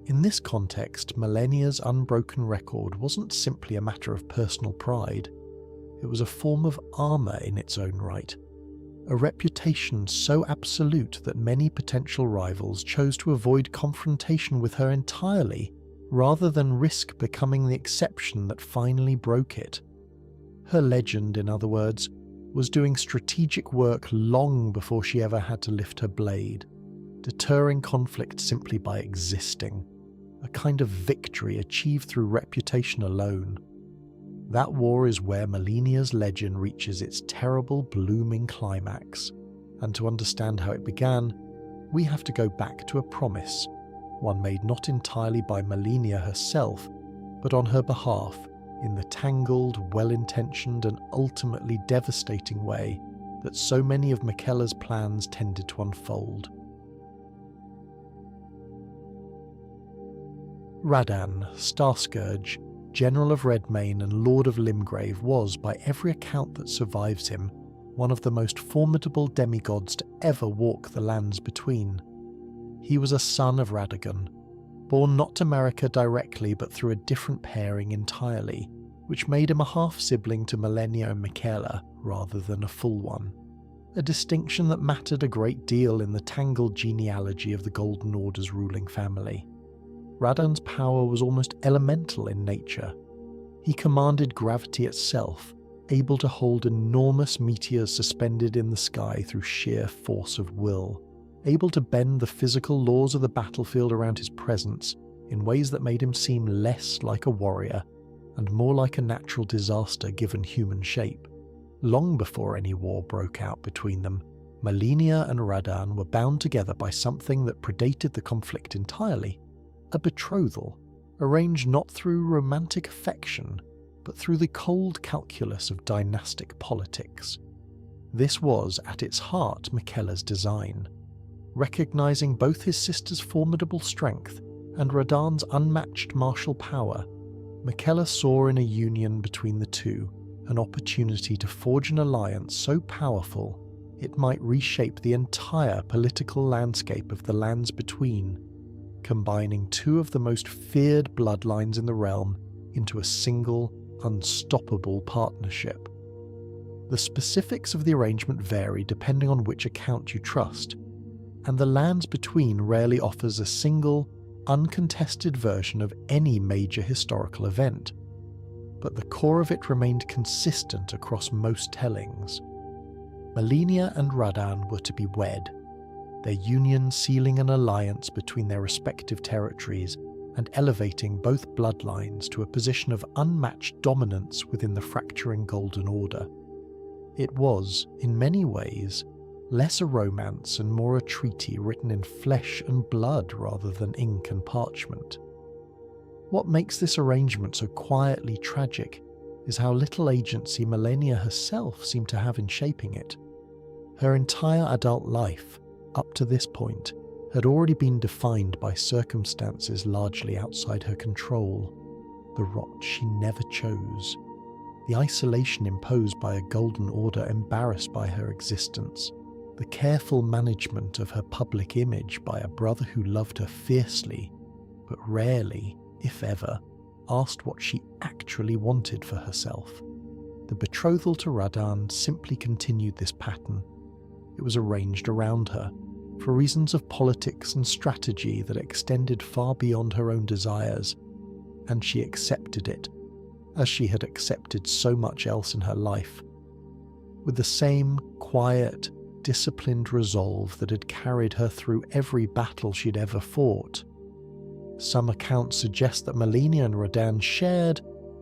In this context, Malenia's unbroken record wasn't simply a matter of personal pride. It was a form of armour in its own right, a reputation so absolute that many potential rivals chose to avoid confrontation with her entirely, rather than risk becoming the exception that finally broke it. Her legend, in other words, was doing strategic work long before she ever had to lift her blade, deterring conflict simply by existing, a kind of victory achieved through reputation alone. That war is where Malenia's legend reaches its terrible, blooming climax, and to understand how it began, we have to go back to a promise, one made not entirely by Malenia herself, but on her behalf, in the tangled, well-intentioned and ultimately devastating way that so many of Miquella's plans tended to unfold. Radahn, Starscourge, General of Redmane and Lord of Limgrave, was, by every account that survives him, one of the most formidable demigods to ever walk the lands between. He was a son of Radahn, born not to Marika directly but through a different pairing entirely, which made him a half-sibling to Malenia and Miquella rather than a full one, a distinction that mattered a great deal in the tangled genealogy of the Golden Order's ruling family. Radahn's power was almost elemental in nature. He commanded gravity itself, able to hold enormous meteors suspended in the sky through sheer force of will, able to bend the physical laws of the battlefield around his presence in ways that made him seem less like a warrior and more like a natural disaster given human shape. Long before any war broke out between them, Malenia and Radahn were bound together by something that predated the conflict entirely: a betrothal, arranged not through romantic affection, but through the cold calculus of dynastic politics. This was, at its heart, Miquella's design. Recognizing both his sister's formidable strength and Radahn's unmatched martial power, Miquella saw in a union between the two an opportunity to forge an alliance so powerful it might reshape the entire political landscape of the lands between, combining two of the most feared bloodlines in the realm into a single, unstoppable partnership. The specifics of the arrangement vary depending on which account you trust, and the lands between rarely offers a single, uncontested version of any major historical event, but the core of it remained consistent across most tellings. Malenia and Radahn were to be wed, their union sealing an alliance between their respective territories and elevating both bloodlines to a position of unmatched dominance within the fracturing Golden Order. It was, in many ways, less a romance and more a treaty written in flesh and blood rather than ink and parchment. What makes this arrangement so quietly tragic is how little agency Malenia herself seemed to have in shaping it. Her entire adult life, up to this point, had already been defined by circumstances largely outside her control. The rot she never chose. The isolation imposed by a golden order embarrassed by her existence. The careful management of her public image by a brother who loved her fiercely, but rarely, if ever, asked what she actually wanted for herself. The betrothal to Radahn simply continued this pattern. It was arranged around her, for reasons of politics and strategy that extended far beyond her own desires, and she accepted it, as she had accepted so much else in her life, with the same quiet, disciplined resolve that had carried her through every battle she'd ever fought. Some accounts suggest that Malenia and Radahn shared,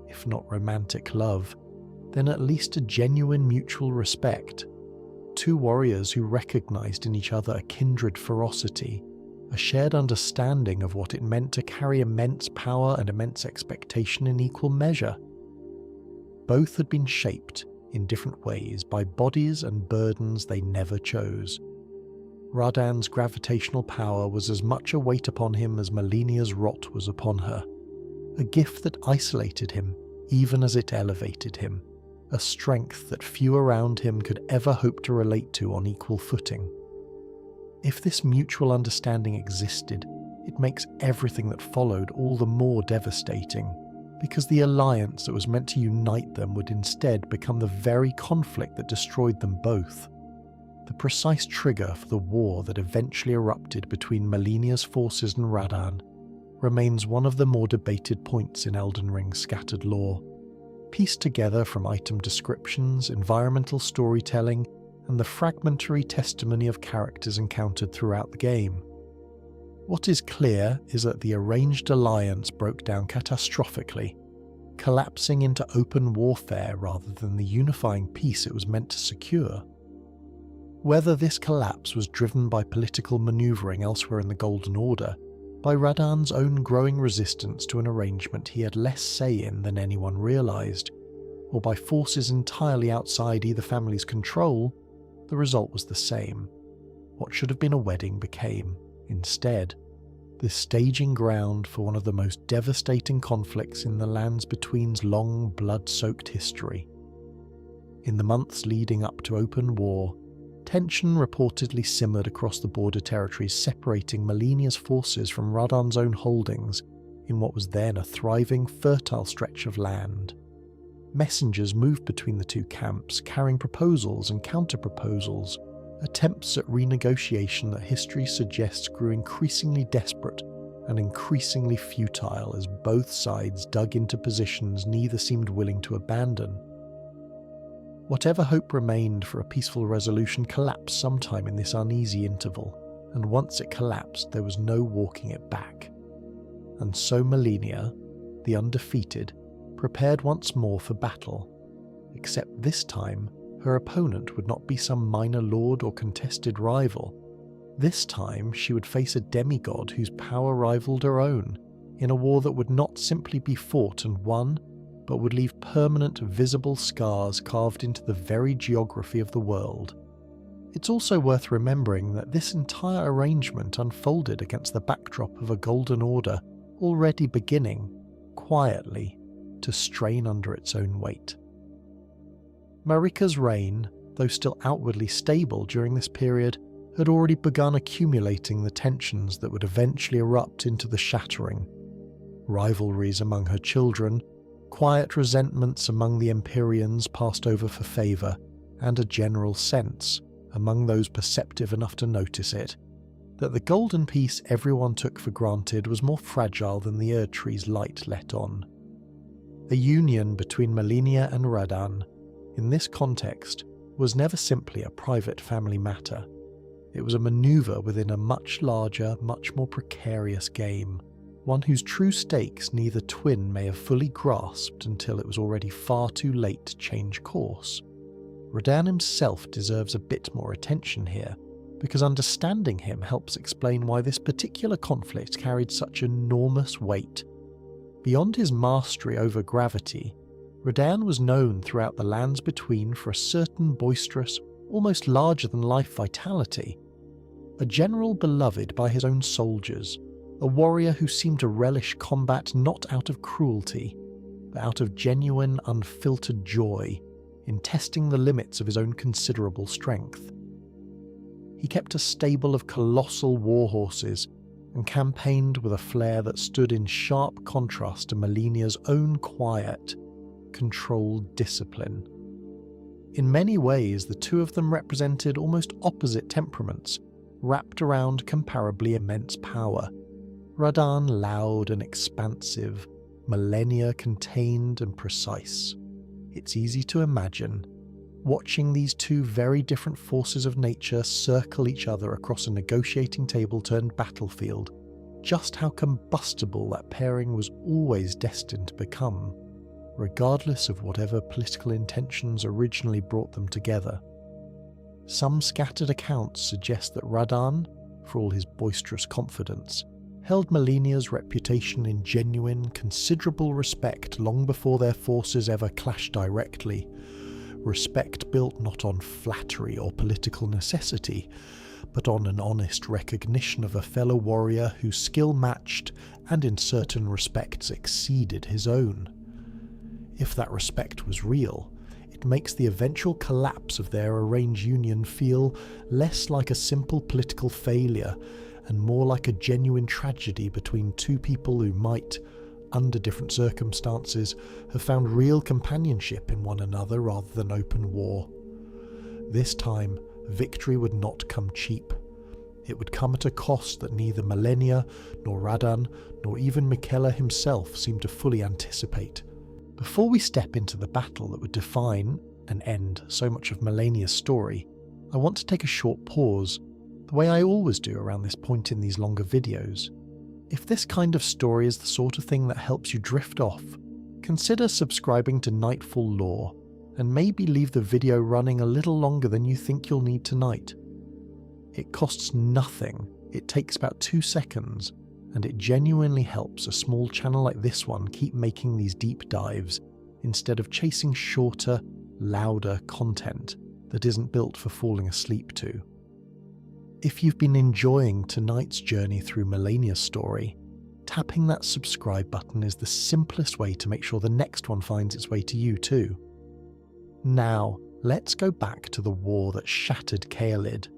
if not romantic love, then at least a genuine mutual respect. Two warriors who recognized in each other a kindred ferocity, a shared understanding of what it meant to carry immense power and immense expectation in equal measure. Both had been shaped in different ways by bodies and burdens they never chose. Radahn's gravitational power was as much a weight upon him as Malenia's rot was upon her, a gift that isolated him even as it elevated him, a strength that few around him could ever hope to relate to on equal footing. If this mutual understanding existed, it makes everything that followed all the more devastating, because the alliance that was meant to unite them would instead become the very conflict that destroyed them both. The precise trigger for the war that eventually erupted between Malenia's forces and Radahn remains one of the more debated points in Elden Ring's scattered lore, pieced together from item descriptions, environmental storytelling, and the fragmentary testimony of characters encountered throughout the game. What is clear is that the arranged alliance broke down catastrophically, collapsing into open warfare rather than the unifying peace it was meant to secure. Whether this collapse was driven by political maneuvering elsewhere in the Golden Order, by Radahn's own growing resistance to an arrangement he had less say in than anyone realised, or by forces entirely outside either family's control, the result was the same. What should have been a wedding became, instead, the staging ground for one of the most devastating conflicts in the Lands Between's long, blood-soaked history. In the months leading up to open war, tension reportedly simmered across the border territories separating Malenia's forces from Radahn's own holdings in what was then a thriving, fertile stretch of land. Messengers moved between the two camps, carrying proposals and counter-proposals, attempts at renegotiation that history suggests grew increasingly desperate and increasingly futile as both sides dug into positions neither seemed willing to abandon. Whatever hope remained for a peaceful resolution collapsed sometime in this uneasy interval, and once it collapsed there was no walking it back. And so Malenia, the undefeated, prepared once more for battle, except this time her opponent would not be some minor lord or contested rival. This time she would face a demigod whose power rivaled her own, in a war that would not simply be fought and won, but would leave permanent visible scars carved into the very geography of the world. It's also worth remembering that this entire arrangement unfolded against the backdrop of a Golden Order already beginning, quietly, to strain under its own weight. Marika's reign, though still outwardly stable during this period, had already begun accumulating the tensions that would eventually erupt into the shattering. Rivalries among her children, quiet resentments among the Empyreans passed over for favour, and a general sense, among those perceptive enough to notice it, that the golden peace everyone took for granted was more fragile than the Erdtree's light let on. A union between Malenia and Radahn, in this context, was never simply a private family matter. It was a manoeuvre within a much larger, much more precarious game, one whose true stakes neither twin may have fully grasped until it was already far too late to change course. Radahn himself deserves a bit more attention here, because understanding him helps explain why this particular conflict carried such enormous weight. Beyond his mastery over gravity, Radahn was known throughout the Lands Between for a certain boisterous, almost larger-than-life vitality. A general beloved by his own soldiers, a warrior who seemed to relish combat not out of cruelty, but out of genuine, unfiltered joy in testing the limits of his own considerable strength. He kept a stable of colossal warhorses and campaigned with a flair that stood in sharp contrast to Malenia's own quiet, controlled discipline. In many ways, the two of them represented almost opposite temperaments, wrapped around comparably immense power. Radahn loud and expansive, Malenia contained and precise. It's easy to imagine, watching these two very different forces of nature circle each other across a negotiating table turned battlefield, just how combustible that pairing was always destined to become, regardless of whatever political intentions originally brought them together. Some scattered accounts suggest that Radahn, for all his boisterous confidence, held Malenia's reputation in genuine, considerable respect long before their forces ever clashed directly. Respect built not on flattery or political necessity, but on an honest recognition of a fellow warrior whose skill matched and in certain respects exceeded his own. If that respect was real, it makes the eventual collapse of their arranged union feel less like a simple political failure and more like a genuine tragedy between two people who might, under different circumstances, have found real companionship in one another rather than open war. This time, victory would not come cheap. It would come at a cost that neither Malenia, nor Radahn, nor even Miquella himself seemed to fully anticipate. Before we step into the battle that would define and end so much of Malenia's story, I want to take a short pause, the way I always do around this point in these longer videos. If this kind of story is the sort of thing that helps you drift off, consider subscribing to Nightfall lore, and maybe leave the video running a little longer than you think you'll need tonight. It costs nothing, it takes about 2 seconds, and it genuinely helps a small channel like this one keep making these deep dives, instead of chasing shorter, louder content that isn't built for falling asleep to. If you've been enjoying tonight's journey through Malenia's story, tapping that subscribe button is the simplest way to make sure the next one finds its way to you too. Now, let's go back to the war that shattered Caelid.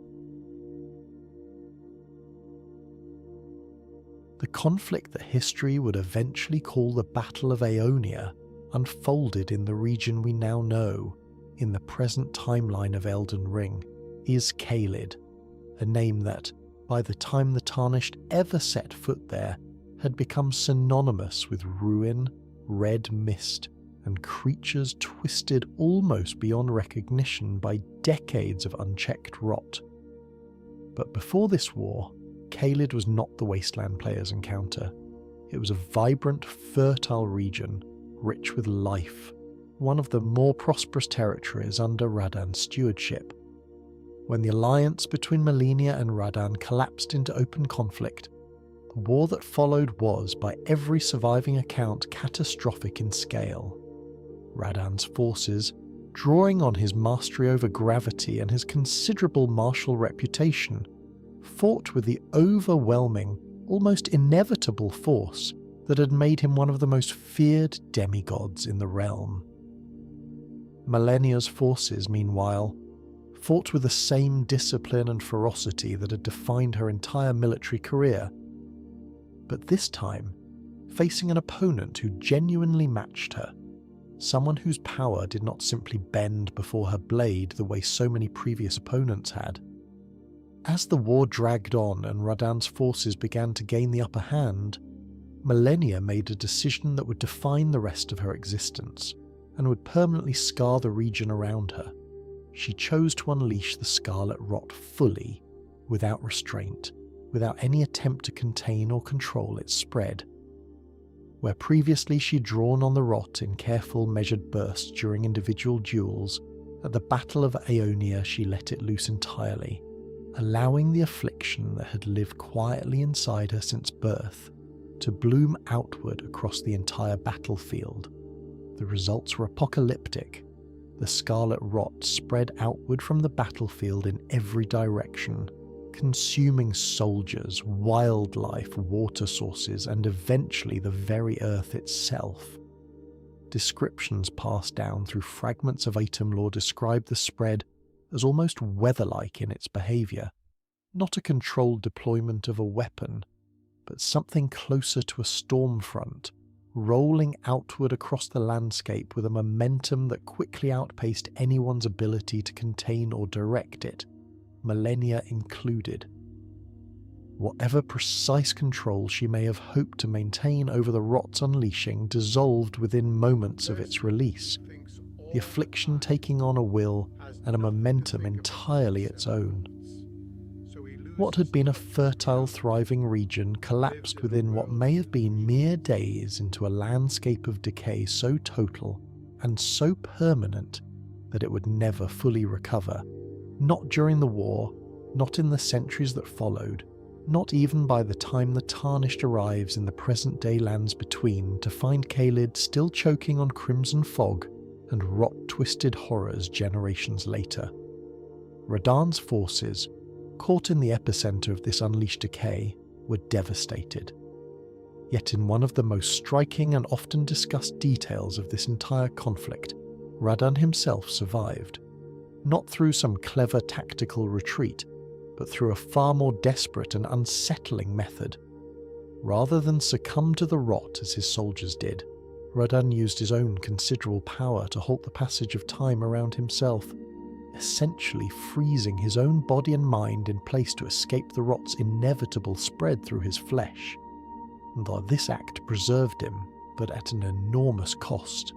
The conflict that history would eventually call the Battle of Aeonia unfolded in the region we now know, in the present timeline of Elden Ring, is Caelid, a name that, by the time the Tarnished ever set foot there, had become synonymous with ruin, red mist, and creatures twisted almost beyond recognition by decades of unchecked rot. But before this war, Caelid was not the wasteland players encounter. It was a vibrant, fertile region, rich with life, one of the more prosperous territories under Radahn's stewardship. When the alliance between Malenia and Radahn collapsed into open conflict, the war that followed was, by every surviving account, catastrophic in scale. Radahn's forces, drawing on his mastery over gravity and his considerable martial reputation, fought with the overwhelming, almost inevitable force that had made him one of the most feared demigods in the realm. Malenia's forces, meanwhile, fought with the same discipline and ferocity that had defined her entire military career, but this time facing an opponent who genuinely matched her, someone whose power did not simply bend before her blade the way so many previous opponents had. As the war dragged on and Radahn's forces began to gain the upper hand, Malenia made a decision that would define the rest of her existence and would permanently scar the region around her. She chose to unleash the Scarlet Rot fully, without restraint, without any attempt to contain or control its spread. Where previously she'd drawn on the Rot in careful, measured bursts during individual duels, at the Battle of Aeonia she let it loose entirely, allowing the affliction that had lived quietly inside her since birth to bloom outward across the entire battlefield. The results were apocalyptic. the Scarlet Rot spread outward from the battlefield in every direction, consuming soldiers, wildlife, water sources, and eventually the very earth itself. Descriptions passed down through fragments of item lore describe the spread as almost weather-like in its behaviour, not a controlled deployment of a weapon, but something closer to a storm front, rolling outward across the landscape with a momentum that quickly outpaced anyone's ability to contain or direct it, Malenia included. Whatever precise control she may have hoped to maintain over the Rot's unleashing dissolved within moments of its release, the affliction taking on a will and a momentum entirely its own. What had been a fertile, thriving region collapsed within what may have been mere days into a landscape of decay so total and so permanent that it would never fully recover, not during the war, not in the centuries that followed, not even by the time the Tarnished arrives in the present-day lands between to find Caelid still choking on crimson fog and rot-twisted horrors generations later. Radahn's forces, caught in the epicenter of this unleashed decay, were devastated. Yet in one of the most striking and often discussed details of this entire conflict, Radahn himself survived, not through some clever tactical retreat, but through a far more desperate and unsettling method. Rather than succumb to the rot as his soldiers did, Radahn used his own considerable power to halt the passage of time around himself, essentially freezing his own body and mind in place to escape the rot's inevitable spread through his flesh. And though this act preserved him, but at an enormous cost,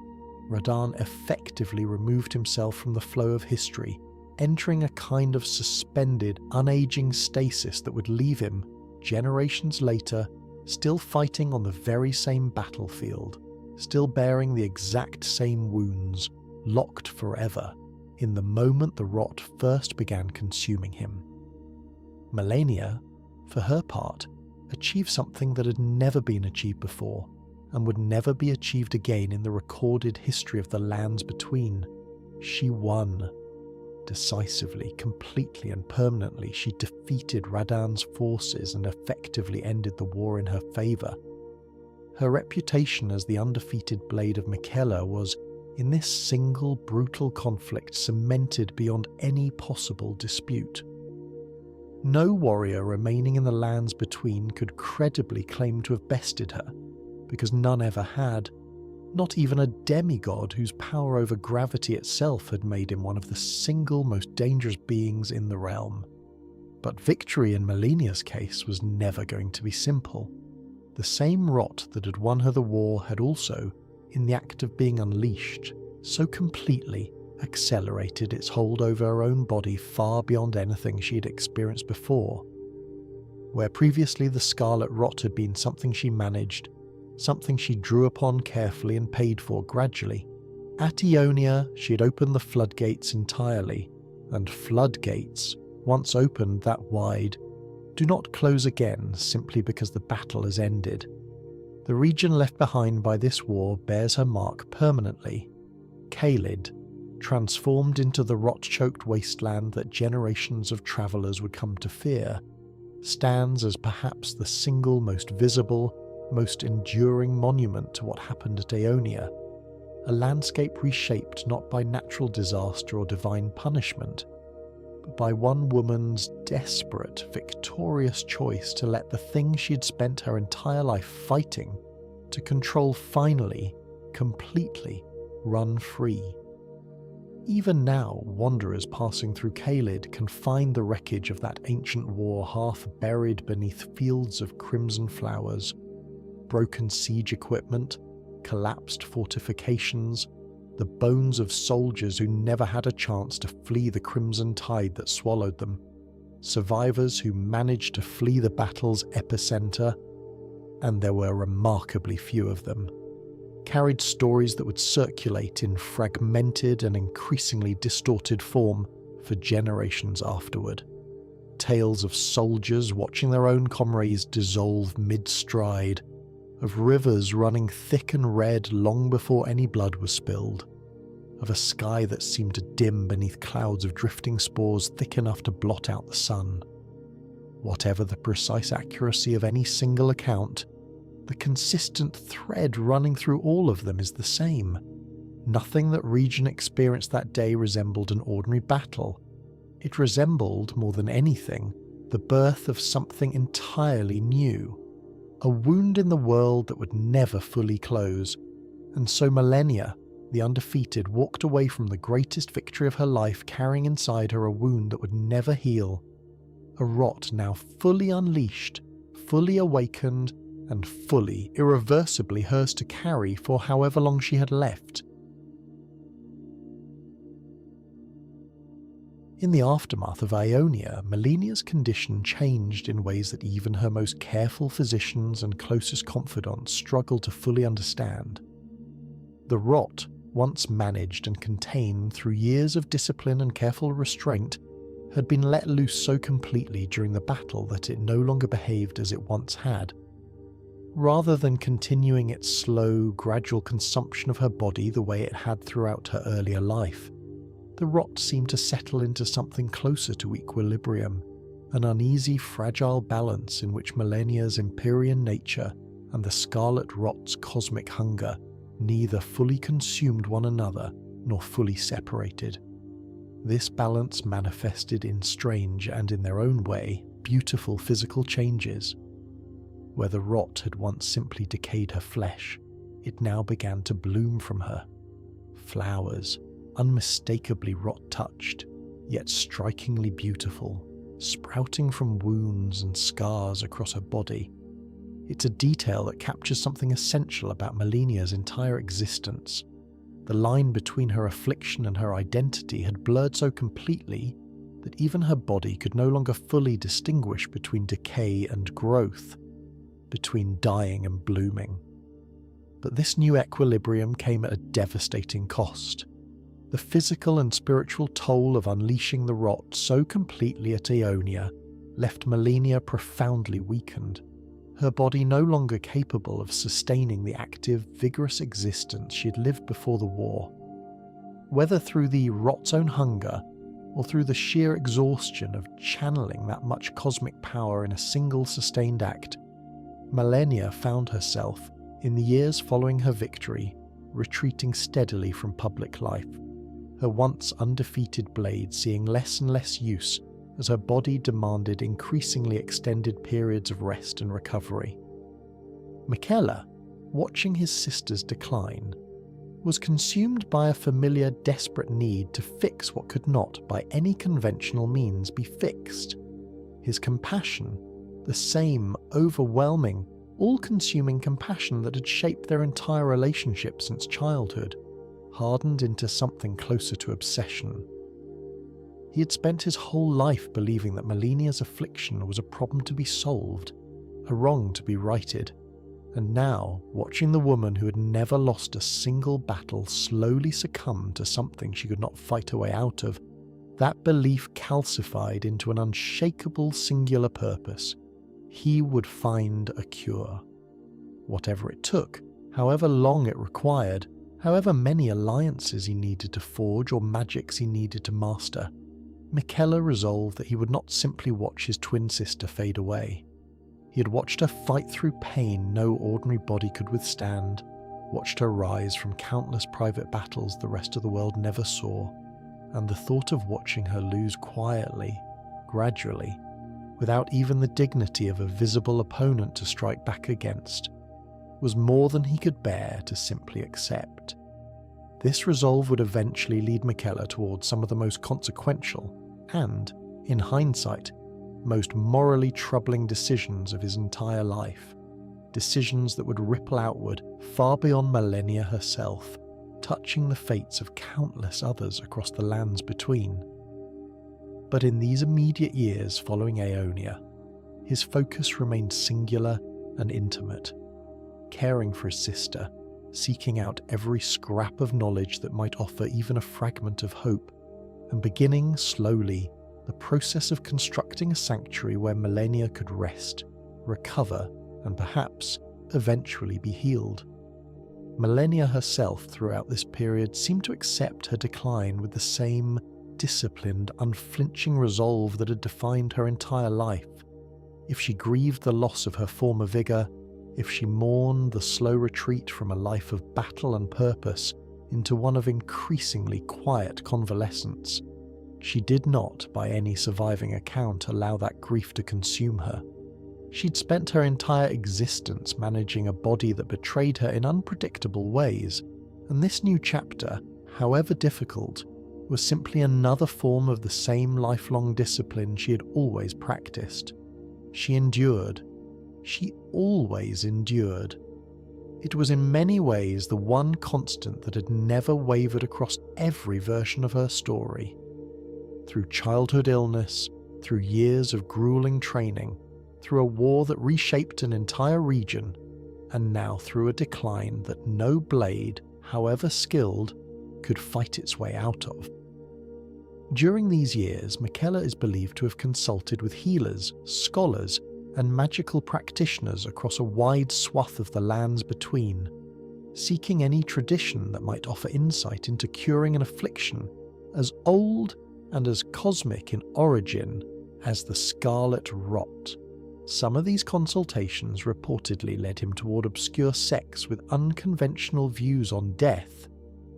Radahn effectively removed himself from the flow of history, entering a kind of suspended, unaging stasis that would leave him, generations later, still fighting on the very same battlefield, still bearing the exact same wounds, locked forever, in the moment the rot first began consuming him. Malenia, for her part, achieved something that had never been achieved before, and would never be achieved again in the recorded history of the lands between. She won. Decisively, completely and permanently, she defeated Radahn's forces and effectively ended the war in her favour. Her reputation as the undefeated blade of Miquella was, in this single brutal conflict, cemented beyond any possible dispute. No warrior remaining in the lands between could credibly claim to have bested her, because none ever had, not even a demigod whose power over gravity itself had made him one of the single most dangerous beings in the realm. But victory in Malenia's case was never going to be simple. The same rot that had won her the war had also, in the act of being unleashed, so completely accelerated its hold over her own body far beyond anything she had experienced before. Where previously the Scarlet Rot had been something she managed, something she drew upon carefully and paid for gradually, at Aeonia she had opened the floodgates entirely, and floodgates, once opened that wide, do not close again simply because the battle has ended. The region left behind by this war bears her mark permanently. Caelid, transformed into the rot-choked wasteland that generations of travellers would come to fear, stands as perhaps the single most visible, most enduring monument to what happened at Aeonia, a landscape reshaped not by natural disaster or divine punishment, but by one woman's desperate, victorious choice to let the thing she had spent her entire life fighting to control finally, completely, run free. Even now, wanderers passing through Caelid can find the wreckage of that ancient war half buried beneath fields of crimson flowers, broken siege equipment, collapsed fortifications, the bones of soldiers who never had a chance to flee the crimson tide that swallowed them, survivors who managed to flee the battle's epicenter, and there were remarkably few of them, carried stories that would circulate in fragmented and increasingly distorted form for generations afterward. Tales of soldiers watching their own comrades dissolve mid-stride, of rivers running thick and red long before any blood was spilled, of a sky that seemed to dim beneath clouds of drifting spores thick enough to blot out the sun. Whatever the precise accuracy of any single account, the consistent thread running through all of them is the same. Nothing that region experienced that day resembled an ordinary battle. It resembled, more than anything, the birth of something entirely new. A wound in the world that would never fully close. And so Malenia, the undefeated, walked away from the greatest victory of her life carrying inside her a wound that would never heal. A rot now fully unleashed, fully awakened, and fully, irreversibly hers to carry for however long she had left. In the aftermath of Aeonia, Malenia's condition changed in ways that even her most careful physicians and closest confidants struggled to fully understand. The rot, once managed and contained through years of discipline and careful restraint, had been let loose so completely during the battle that it no longer behaved as it once had. Rather than continuing its slow, gradual consumption of her body the way it had throughout her earlier life, the rot seemed to settle into something closer to equilibrium, an uneasy, fragile balance in which Malenia's Empyrean nature and the Scarlet Rot's cosmic hunger neither fully consumed one another nor fully separated. This balance manifested in strange and, in their own way, beautiful physical changes. Where the rot had once simply decayed her flesh, it now began to bloom from her. Flowers, unmistakably rot-touched, yet strikingly beautiful, sprouting from wounds and scars across her body. It's a detail that captures something essential about Malenia's entire existence. The line between her affliction and her identity had blurred so completely that even her body could no longer fully distinguish between decay and growth, between dying and blooming. But this new equilibrium came at a devastating cost. The physical and spiritual toll of unleashing the rot so completely at Aeonia left Malenia profoundly weakened, her body no longer capable of sustaining the active, vigorous existence she had lived before the war. Whether through the rot's own hunger, or through the sheer exhaustion of channeling that much cosmic power in a single sustained act, Malenia found herself, in the years following her victory, retreating steadily from public life, her once undefeated blade seeing less and less use as her body demanded increasingly extended periods of rest and recovery. Miquella, watching his sister's decline, was consumed by a familiar desperate need to fix what could not by any conventional means be fixed. His compassion, the same overwhelming, all-consuming compassion that had shaped their entire relationship since childhood, hardened into something closer to obsession. He had spent his whole life believing that Malenia's affliction was a problem to be solved, a wrong to be righted, and now, watching the woman who had never lost a single battle slowly succumb to something she could not fight her way out of, that belief calcified into an unshakable singular purpose. He would find a cure. Whatever it took, however long it required, however many alliances he needed to forge or magics he needed to master, Miquella resolved that he would not simply watch his twin sister fade away. He had watched her fight through pain no ordinary body could withstand, watched her rise from countless private battles the rest of the world never saw, and the thought of watching her lose quietly, gradually, without even the dignity of a visible opponent to strike back against, was more than he could bear to simply accept. This resolve would eventually lead Miquella towards some of the most consequential and, in hindsight, most morally troubling decisions of his entire life, decisions that would ripple outward far beyond Malenia herself, touching the fates of countless others across the lands between. But in these immediate years following Aeonia, his focus remained singular and intimate, caring for his sister, seeking out every scrap of knowledge that might offer even a fragment of hope, and beginning slowly the process of constructing a sanctuary where Malenia could rest, recover, and perhaps eventually be healed. Malenia herself throughout this period seemed to accept her decline with the same disciplined, unflinching resolve that had defined her entire life. If she grieved the loss of her former vigour, if she mourned the slow retreat from a life of battle and purpose into one of increasingly quiet convalescence, she did not, by any surviving account, allow that grief to consume her. She'd spent her entire existence managing a body that betrayed her in unpredictable ways, and this new chapter, however difficult, was simply another form of the same lifelong discipline she had always practiced. She endured. She always endured. It was in many ways the one constant that had never wavered across every version of her story. Through childhood illness, through years of grueling training, through a war that reshaped an entire region, and now through a decline that no blade, however skilled, could fight its way out of. During these years, Miquella is believed to have consulted with healers, scholars, and magical practitioners across a wide swath of the lands between, seeking any tradition that might offer insight into curing an affliction as old and as cosmic in origin as the Scarlet Rot. Some of these consultations reportedly led him toward obscure sects with unconventional views on death,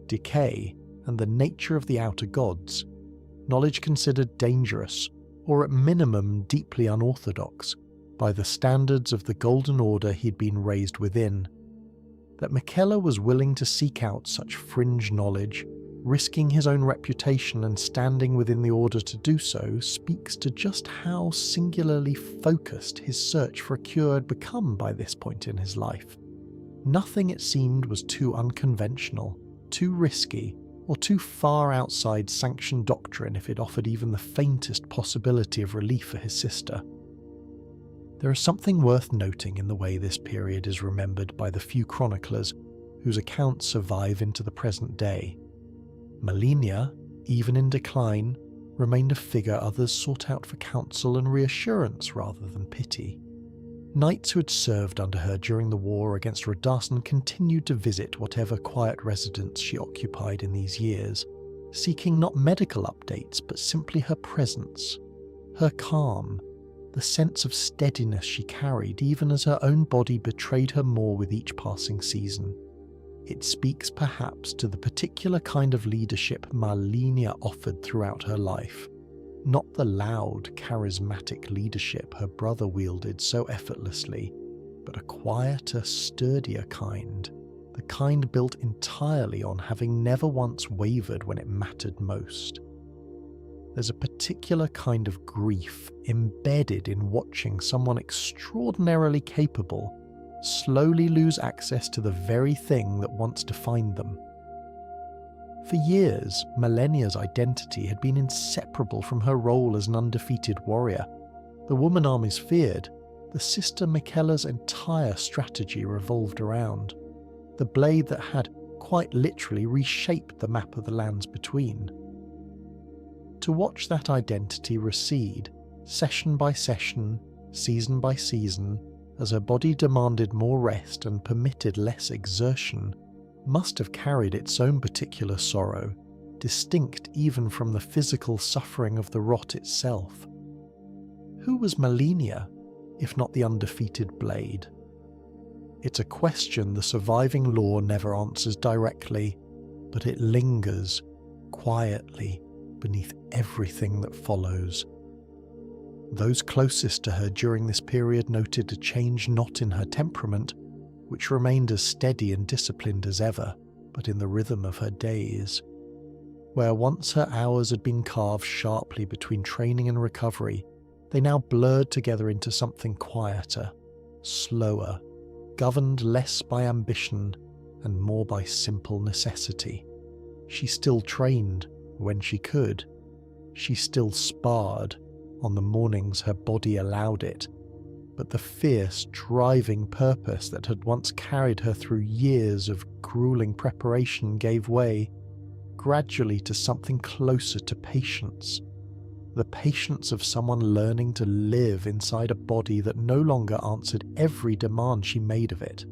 decay, and the nature of the outer gods, knowledge considered dangerous, or at minimum deeply unorthodox, by the standards of the Golden Order he'd been raised within. That Miquella was willing to seek out such fringe knowledge, risking his own reputation and standing within the Order to do so, speaks to just how singularly focused his search for a cure had become by this point in his life. Nothing, it seemed, was too unconventional, too risky, or too far outside sanctioned doctrine if it offered even the faintest possibility of relief for his sister. There is something worth noting in the way this period is remembered by the few chroniclers whose accounts survive into the present day. Malenia, even in decline, remained a figure others sought out for counsel and reassurance rather than pity. Knights who had served under her during the war against Radahn continued to visit whatever quiet residence she occupied in these years, seeking not medical updates but simply her presence, her calm, the sense of steadiness she carried even as her own body betrayed her more with each passing season. It speaks perhaps to the particular kind of leadership Malenia offered throughout her life, not the loud, charismatic leadership her brother wielded so effortlessly, but a quieter, sturdier kind, the kind built entirely on having never once wavered when it mattered most. There's a particular kind of grief embedded in watching someone extraordinarily capable slowly lose access to the very thing that once defined them. For years, Malenia's identity had been inseparable from her role as an undefeated warrior. The woman armies feared, the sister Miquella's entire strategy revolved around, the blade that had quite literally reshaped the map of the lands between. To watch that identity recede, session by session, season by season, as her body demanded more rest and permitted less exertion, must have carried its own particular sorrow, distinct even from the physical suffering of the rot itself. Who was Malenia, if not the undefeated blade? It's a question the surviving lore never answers directly, but it lingers, quietly, beneath everything that follows. Those closest to her during this period noted a change not in her temperament, which remained as steady and disciplined as ever, but in the rhythm of her days. Where once her hours had been carved sharply between training and recovery, they now blurred together into something quieter, slower, governed less by ambition and more by simple necessity. She still trained when she could. She still sparred on the mornings her body allowed it, but the fierce, driving purpose that had once carried her through years of grueling preparation gave way, gradually, to something closer to patience. The patience of someone learning to live inside a body that no longer answered every demand she made of it.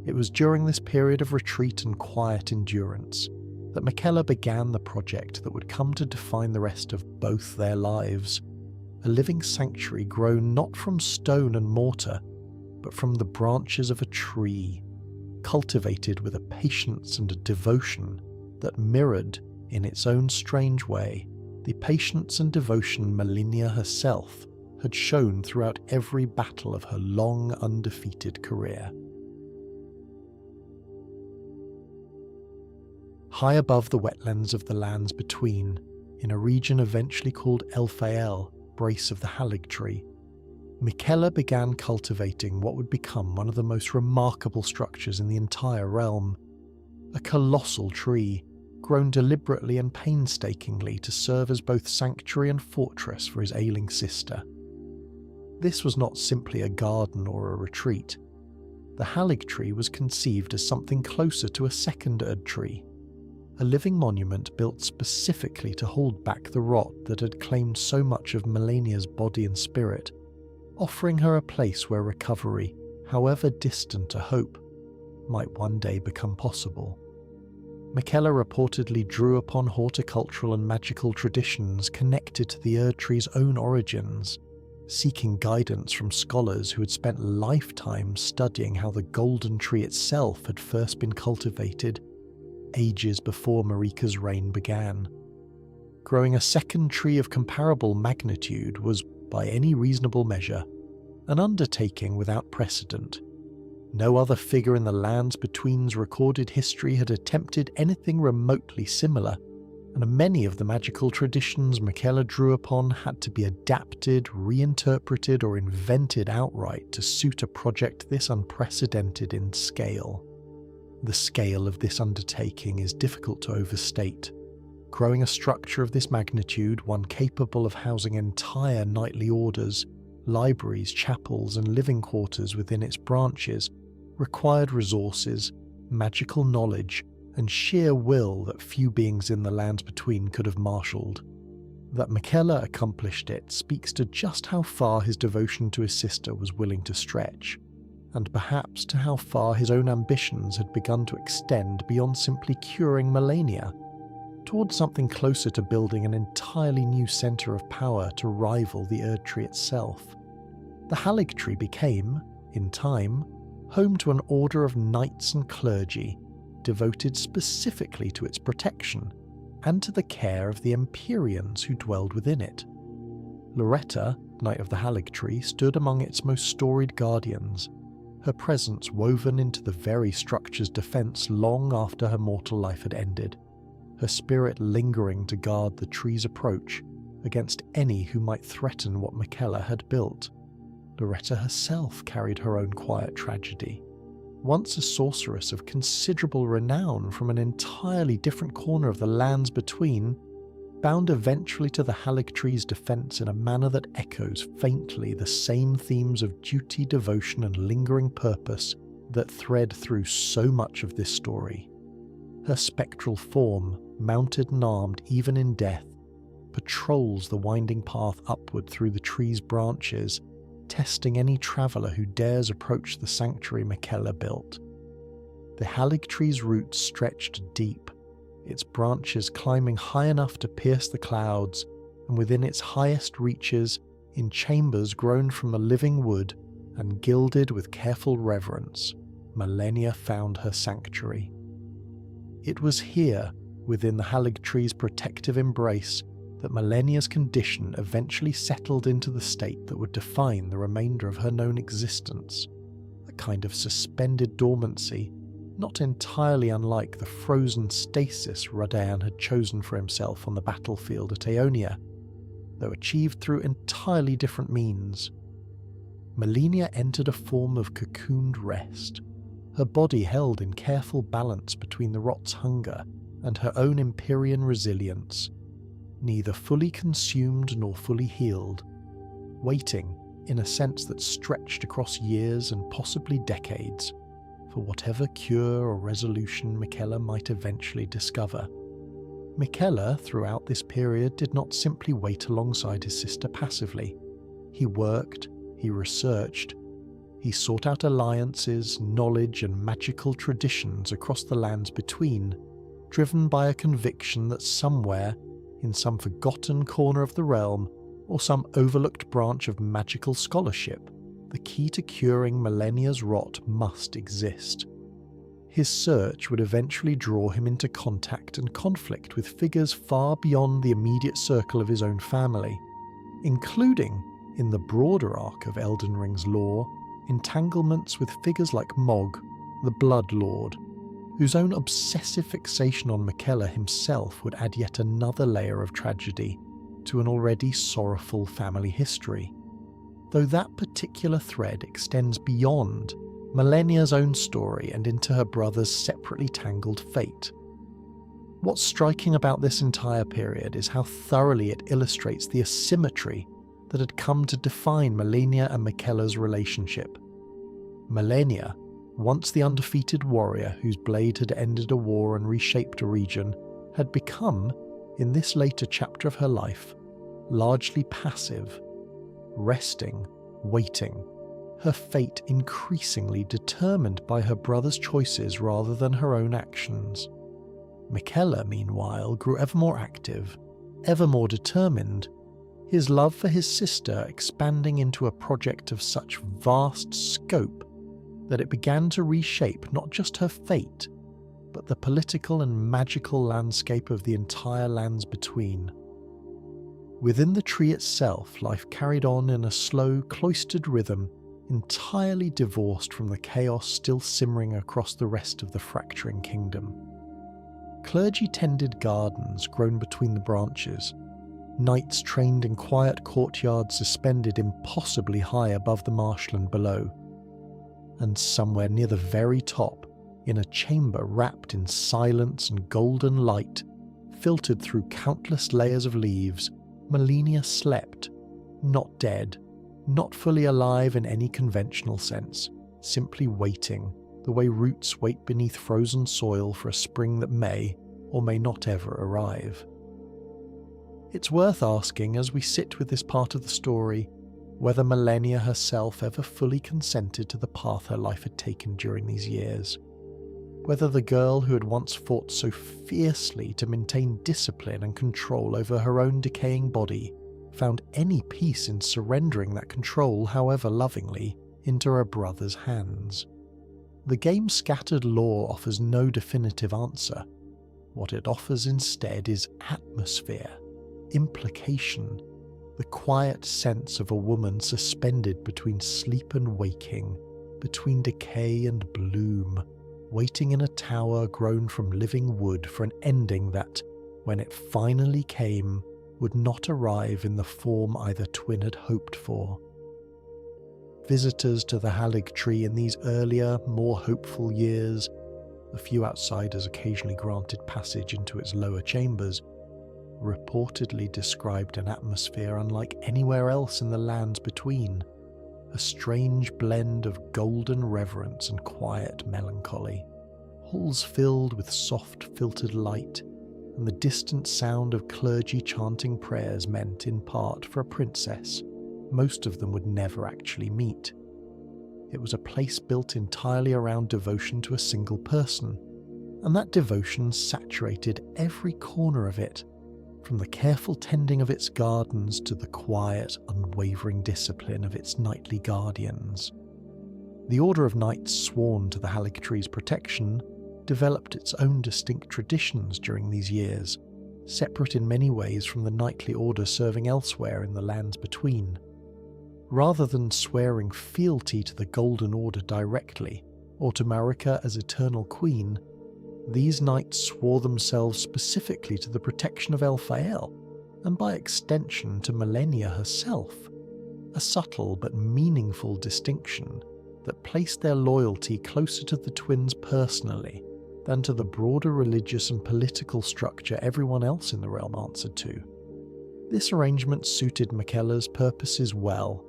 It was during this period of retreat and quiet endurance that Miquella began the project that would come to define the rest of both their lives, a living sanctuary grown not from stone and mortar, but from the branches of a tree, cultivated with a patience and a devotion that mirrored, in its own strange way, the patience and devotion Malenia herself had shown throughout every battle of her long undefeated career. High above the wetlands of the lands between, in a region eventually called Elphael, Brace of the Haligtree, Miquella began cultivating what would become one of the most remarkable structures in the entire realm, a colossal tree, grown deliberately and painstakingly to serve as both sanctuary and fortress for his ailing sister. This was not simply a garden or a retreat. The Haligtree was conceived as something closer to a second Erdtree, a living monument built specifically to hold back the rot that had claimed so much of Malenia's body and spirit, offering her a place where recovery, however distant a hope, might one day become possible. Miquella reportedly drew upon horticultural and magical traditions connected to the Erdtree's own origins, seeking guidance from scholars who had spent lifetimes studying how the golden tree itself had first been cultivated ages before Marika's reign began. Growing a second tree of comparable magnitude was, by any reasonable measure, an undertaking without precedent. No other figure in the lands between's recorded history had attempted anything remotely similar, and many of the magical traditions Miquella drew upon had to be adapted, reinterpreted, or invented outright to suit a project this unprecedented in scale. The scale of this undertaking is difficult to overstate. Growing a structure of this magnitude, one capable of housing entire knightly orders, libraries, chapels, and living quarters within its branches, required resources, magical knowledge, and sheer will that few beings in the lands between could have marshalled. That Miquella accomplished it speaks to just how far his devotion to his sister was willing to stretch, and perhaps to how far his own ambitions had begun to extend beyond simply curing Malenia, towards something closer to building an entirely new centre of power to rival the Erdtree itself. The Haligtree became, in time, home to an order of knights and clergy devoted specifically to its protection and to the care of the Empyreans who dwelled within it. Loretta, Knight of the Haligtree, stood among its most storied guardians, her presence woven into the very structure's defence long after her mortal life had ended, her spirit lingering to guard the tree's approach against any who might threaten what Miquella had built. Loretta herself carried her own quiet tragedy. Once a sorceress of considerable renown from an entirely different corner of the lands between, bound eventually to the Haligtree's defence in a manner that echoes faintly the same themes of duty, devotion, and lingering purpose that thread through so much of this story. Her spectral form, mounted and armed even in death, patrols the winding path upward through the tree's branches, testing any traveller who dares approach the sanctuary Miquella built. The Haligtree's roots stretched deep, its branches climbing high enough to pierce the clouds, and within its highest reaches, in chambers grown from a living wood and gilded with careful reverence, Malenia found her sanctuary. It was here, within the Haligtree's protective embrace, that Malenia's condition eventually settled into the state that would define the remainder of her known existence, a kind of suspended dormancy, not entirely unlike the frozen stasis Radahn had chosen for himself on the battlefield at Aeonia, though achieved through entirely different means. Malenia entered a form of cocooned rest, her body held in careful balance between the rot's hunger and her own Empyrean resilience, neither fully consumed nor fully healed, waiting, in a sense that stretched across years and possibly decades, for whatever cure or resolution Miquella might eventually discover. Miquella, throughout this period, did not simply wait alongside his sister passively. He worked, he researched, He sought out alliances, knowledge, and magical traditions across the lands between, driven by a conviction that somewhere, in some forgotten corner of the realm, or some overlooked branch of magical scholarship, the key to curing Malenia's rot must exist. His search would eventually draw him into contact and conflict with figures far beyond the immediate circle of his own family, including, in the broader arc of Elden Ring's lore, entanglements with figures like Mog, the Blood Lord, whose own obsessive fixation on Miquella himself would add yet another layer of tragedy to an already sorrowful family history, though that particular thread extends beyond Malenia's own story and into her brother's separately tangled fate. What's striking about this entire period is how thoroughly it illustrates the asymmetry that had come to define Malenia and Miquella's relationship. Malenia, once the undefeated warrior whose blade had ended a war and reshaped a region, had become, in this later chapter of her life, largely passive, resting, waiting, her fate increasingly determined by her brother's choices rather than her own actions. Miquella, meanwhile, grew ever more active, ever more determined, his love for his sister expanding into a project of such vast scope that it began to reshape not just her fate, but the political and magical landscape of the entire lands between. Within the tree itself, life carried on in a slow, cloistered rhythm, entirely divorced from the chaos still simmering across the rest of the fracturing kingdom. Clergy tended gardens grown between the branches, knights trained in quiet courtyards suspended impossibly high above the marshland below, and somewhere near the very top, in a chamber wrapped in silence and golden light, filtered through countless layers of leaves, Malenia slept, not dead, not fully alive in any conventional sense, simply waiting, the way roots wait beneath frozen soil for a spring that may or may not ever arrive. It's worth asking, as we sit with this part of the story, whether Malenia herself ever fully consented to the path her life had taken during these years. Whether the girl who had once fought so fiercely to maintain discipline and control over her own decaying body found any peace in surrendering that control, however lovingly, into her brother's hands. The game's scattered lore offers no definitive answer. What it offers instead is atmosphere, implication, the quiet sense of a woman suspended between sleep and waking, between decay and bloom, waiting in a tower grown from living wood for an ending that, when it finally came, would not arrive in the form either twin had hoped for. Visitors to the Haligtree in these earlier, more hopeful years, a few outsiders occasionally granted passage into its lower chambers, reportedly described an atmosphere unlike anywhere else in the lands between, a strange blend of golden reverence and quiet melancholy, halls filled with soft filtered light, and the distant sound of clergy chanting prayers meant, in part, for a princess most of them would never actually meet. It was a place built entirely around devotion to a single person, and that devotion saturated every corner of it, from the careful tending of its gardens to the quiet, unwavering discipline of its knightly guardians. The order of knights sworn to the Haligtree's protection developed its own distinct traditions during these years, separate in many ways from the knightly order serving elsewhere in the lands between. Rather than swearing fealty to the Golden Order directly, or to Marika as eternal queen, these knights swore themselves specifically to the protection of Elphael, and by extension to Malenia herself, a subtle but meaningful distinction that placed their loyalty closer to the twins personally than to the broader religious and political structure everyone else in the realm answered to. This arrangement suited Miquella's purposes well,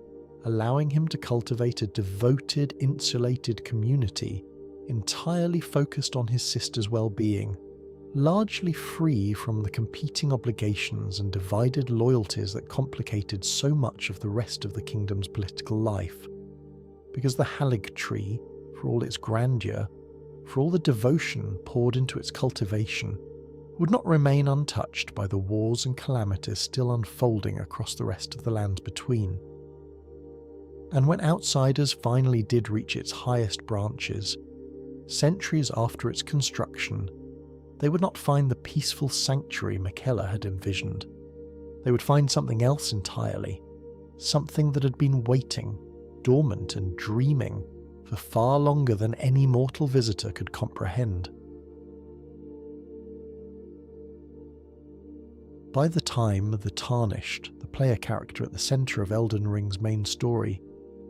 allowing him to cultivate a devoted, insulated community entirely focused on his sister's well-being, largely free from the competing obligations and divided loyalties that complicated so much of the rest of the kingdom's political life. because the Haligtree, for all its grandeur, for all the devotion poured into its cultivation, would not remain untouched by the wars and calamities still unfolding across the rest of the lands between. And when outsiders finally did reach its highest branches, centuries after its construction, they would not find the peaceful sanctuary Miquella had envisioned. They would find something else entirely, something that had been waiting, dormant and dreaming, for far longer than any mortal visitor could comprehend. By the time the Tarnished, the player character at the centre of Elden Ring's main story,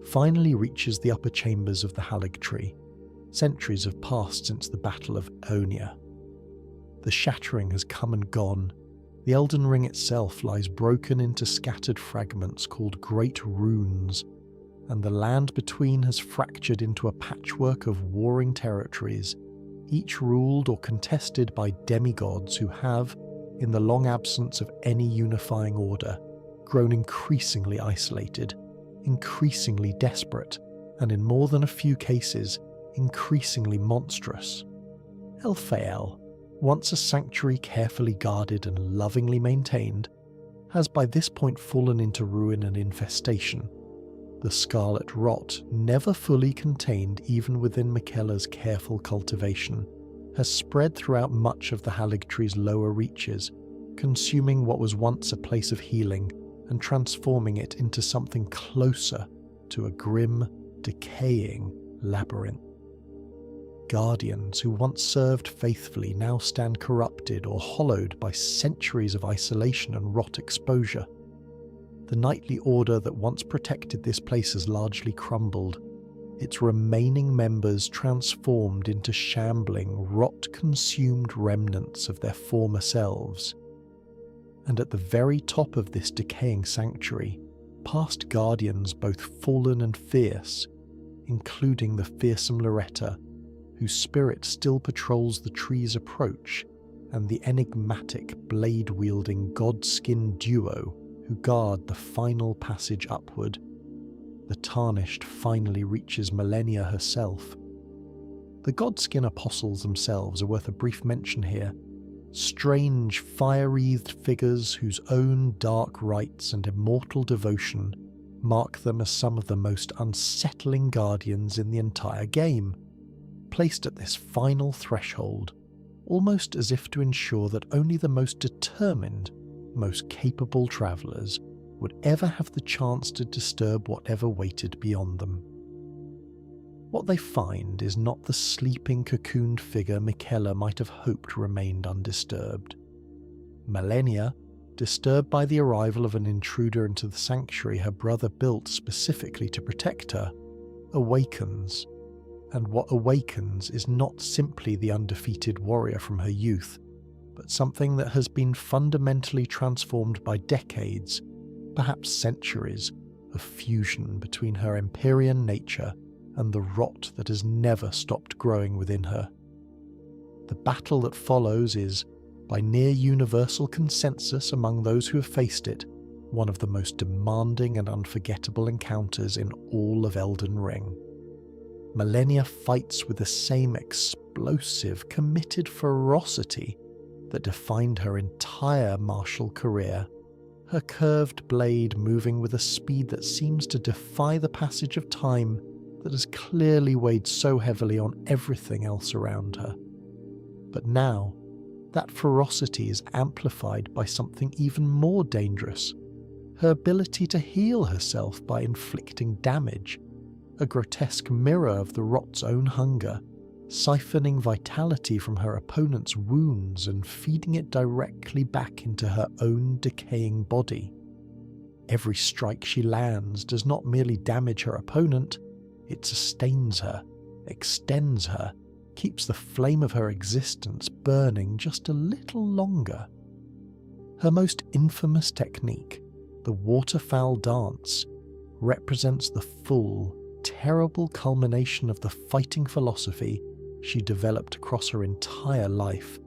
finally reaches the upper chambers of the Haligtree, centuries have passed since the Battle of Aeonia. The shattering has come and gone. The Elden Ring itself lies broken into scattered fragments called Great Runes, and the land between has fractured into a patchwork of warring territories, each ruled or contested by demigods who have, in the long absence of any unifying order, grown increasingly isolated, increasingly desperate, and in more than a few cases, increasingly monstrous. Elphael, once a sanctuary carefully guarded and lovingly maintained, has by this point fallen into ruin and infestation. The Scarlet Rot, never fully contained even within Miquella's careful cultivation, has spread throughout much of the Haligtree's lower reaches, consuming what was once a place of healing and transforming it into something closer to a grim, decaying labyrinth. Guardians who once served faithfully now stand corrupted or hollowed by centuries of isolation and rot exposure. The knightly order that once protected this place has largely crumbled, its remaining members transformed into shambling, rot-consumed remnants of their former selves. And at the very top of this decaying sanctuary, past guardians both fallen and fierce, including the fearsome Loretta, whose spirit still patrols the tree's approach, and the enigmatic blade-wielding godskin duo who guard the final passage upward. The Tarnished finally reaches Malenia herself. The godskin apostles themselves are worth a brief mention here. Strange, fire-wreathed figures whose own dark rites and immortal devotion mark them as some of the most unsettling guardians in the entire game, placed at this final threshold, almost as if to ensure that only the most determined, most capable travellers would ever have the chance to disturb whatever waited beyond them. What they find is not the sleeping, cocooned figure Miquella might have hoped remained undisturbed. Malenia, disturbed by the arrival of an intruder into the sanctuary her brother built specifically to protect her, awakens. And what awakens is not simply the undefeated warrior from her youth, but something that has been fundamentally transformed by decades, perhaps centuries, of fusion between her Empyrean nature and the rot that has never stopped growing within her. The battle that follows is, by near universal consensus among those who have faced it, one of the most demanding and unforgettable encounters in all of Elden Ring. Malenia fights with the same explosive, committed ferocity that defined her entire martial career, her curved blade moving with a speed that seems to defy the passage of time that has clearly weighed so heavily on everything else around her. But now, that ferocity is amplified by something even more dangerous, her ability to heal herself by inflicting damage, a grotesque mirror of the rot's own hunger, siphoning vitality from her opponent's wounds and feeding it directly back into her own decaying body. Every strike she lands does not merely damage her opponent, it sustains her, extends her, keeps the flame of her existence burning just a little longer. Her most infamous technique, the waterfowl dance, represents the full, terrible culmination of the fighting philosophy she developed across her entire life.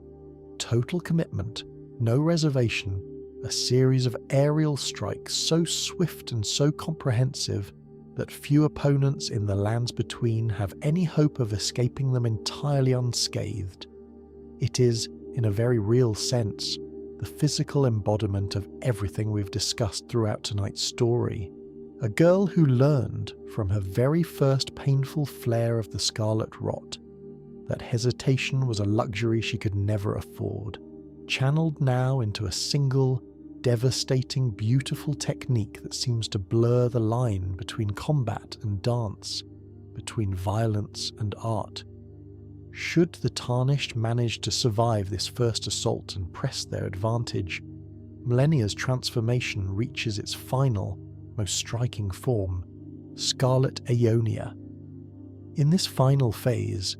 Total commitment, no reservation, a series of aerial strikes so swift and so comprehensive that few opponents in the lands between have any hope of escaping them entirely unscathed. It is, in a very real sense, the physical embodiment of everything we've discussed throughout tonight's story. A girl who learned from her very first painful flare of the Scarlet Rot that hesitation was a luxury she could never afford, channeled now into a single, devastating, beautiful technique that seems to blur the line between combat and dance, between violence and art. Should the Tarnished manage to survive this first assault and press their advantage, Malenia's transformation reaches its final, most striking form, Scarlet Aeonia. In this final phase,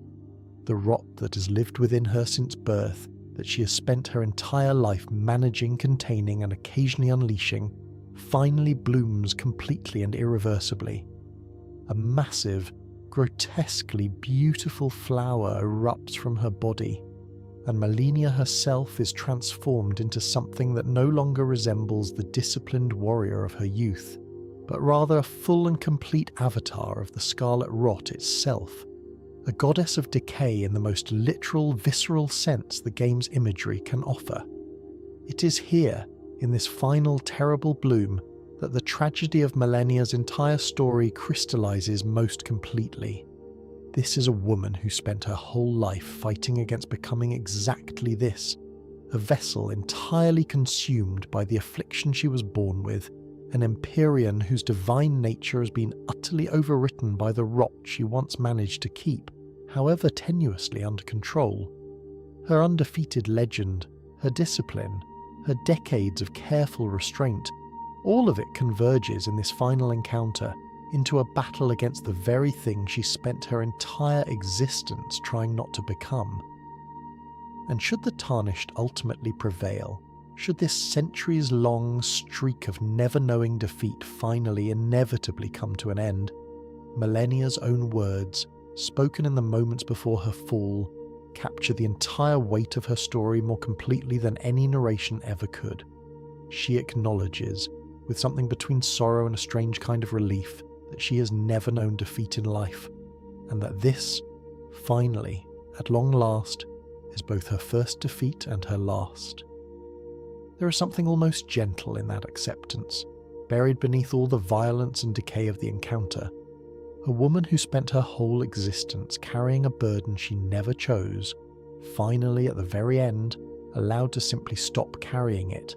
the rot that has lived within her since birth, that she has spent her entire life managing, containing, and occasionally unleashing, finally blooms completely and irreversibly. A massive, grotesquely beautiful flower erupts from her body, and Malenia herself is transformed into something that no longer resembles the disciplined warrior of her youth, but rather a full and complete avatar of the Scarlet Rot itself, a goddess of decay in the most literal, visceral sense the game's imagery can offer. It is here, in this final terrible bloom, that the tragedy of Malenia's entire story crystallizes most completely. This is a woman who spent her whole life fighting against becoming exactly this, a vessel entirely consumed by the affliction she was born with, an Empyrean whose divine nature has been utterly overwritten by the rot she once managed to keep, however tenuously, under control. Her undefeated legend, her discipline, her decades of careful restraint, all of it converges in this final encounter into a battle against the very thing she spent her entire existence trying not to become. And should the Tarnished ultimately prevail, should this centuries-long streak of never-knowing defeat finally inevitably come to an end, Malenia's own words, spoken in the moments before her fall, capture the entire weight of her story more completely than any narration ever could. She acknowledges, with something between sorrow and a strange kind of relief, that she has never known defeat in life, and that this, finally, at long last, is both her first defeat and her last. There is something almost gentle in that acceptance, buried beneath all the violence and decay of the encounter. A woman who spent her whole existence carrying a burden she never chose, finally at the very end, allowed to simply stop carrying it.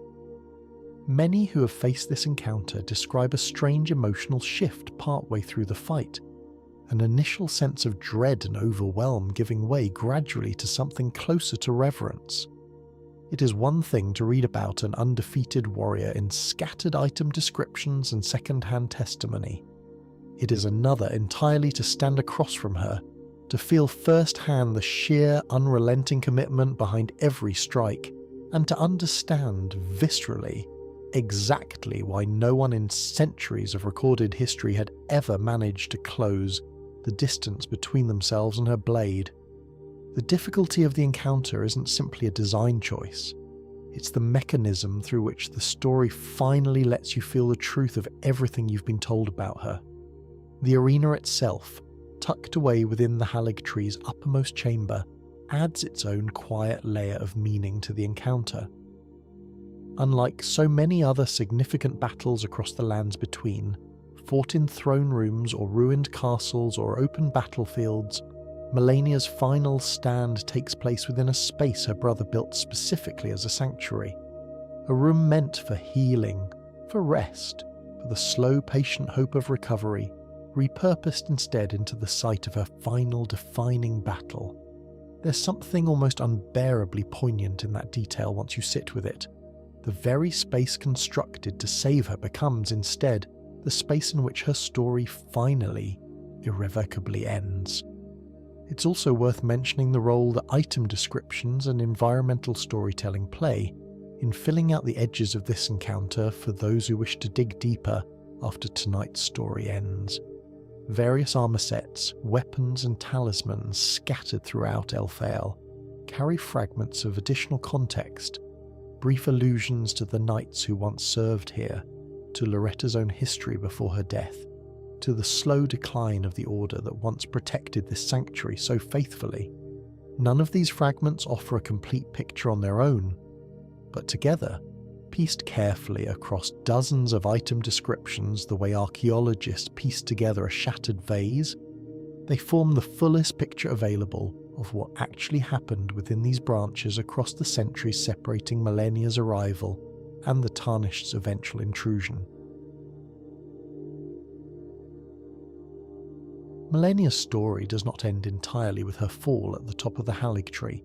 Many who have faced this encounter describe a strange emotional shift partway through the fight, an initial sense of dread and overwhelm giving way gradually to something closer to reverence. It is one thing to read about an undefeated warrior in scattered item descriptions and second-hand testimony. It is another entirely to stand across from her, to feel firsthand the sheer, unrelenting commitment behind every strike, and to understand, viscerally, exactly why no one in centuries of recorded history had ever managed to close the distance between themselves and her blade. The difficulty of the encounter isn't simply a design choice. It's the mechanism through which the story finally lets you feel the truth of everything you've been told about her. The arena itself, tucked away within the Haligtree's uppermost chamber, adds its own quiet layer of meaning to the encounter. Unlike so many other significant battles across the lands between, fought in throne rooms or ruined castles or open battlefields, Malenia's final stand takes place within a space her brother built specifically as a sanctuary. A room meant for healing, for rest, for the slow, patient hope of recovery, repurposed instead into the site of her final defining battle. There's something almost unbearably poignant in that detail once you sit with it. The very space constructed to save her becomes instead the space in which her story finally, irrevocably ends. It's also worth mentioning the role that item descriptions and environmental storytelling play in filling out the edges of this encounter for those who wish to dig deeper after tonight's story ends. Various armor sets, weapons and talismans scattered throughout Elfale carry fragments of additional context, brief allusions to the knights who once served here, to Loretta's own history before her death, to the slow decline of the order that once protected this sanctuary so faithfully. None of these fragments offer a complete picture on their own, but together, pieced carefully across dozens of item descriptions the way archaeologists piece together a shattered vase, they form the fullest picture available of what actually happened within these branches across the centuries separating Malenia's arrival and the Tarnished's eventual intrusion. Malenia's story does not end entirely with her fall at the top of the Haligtree,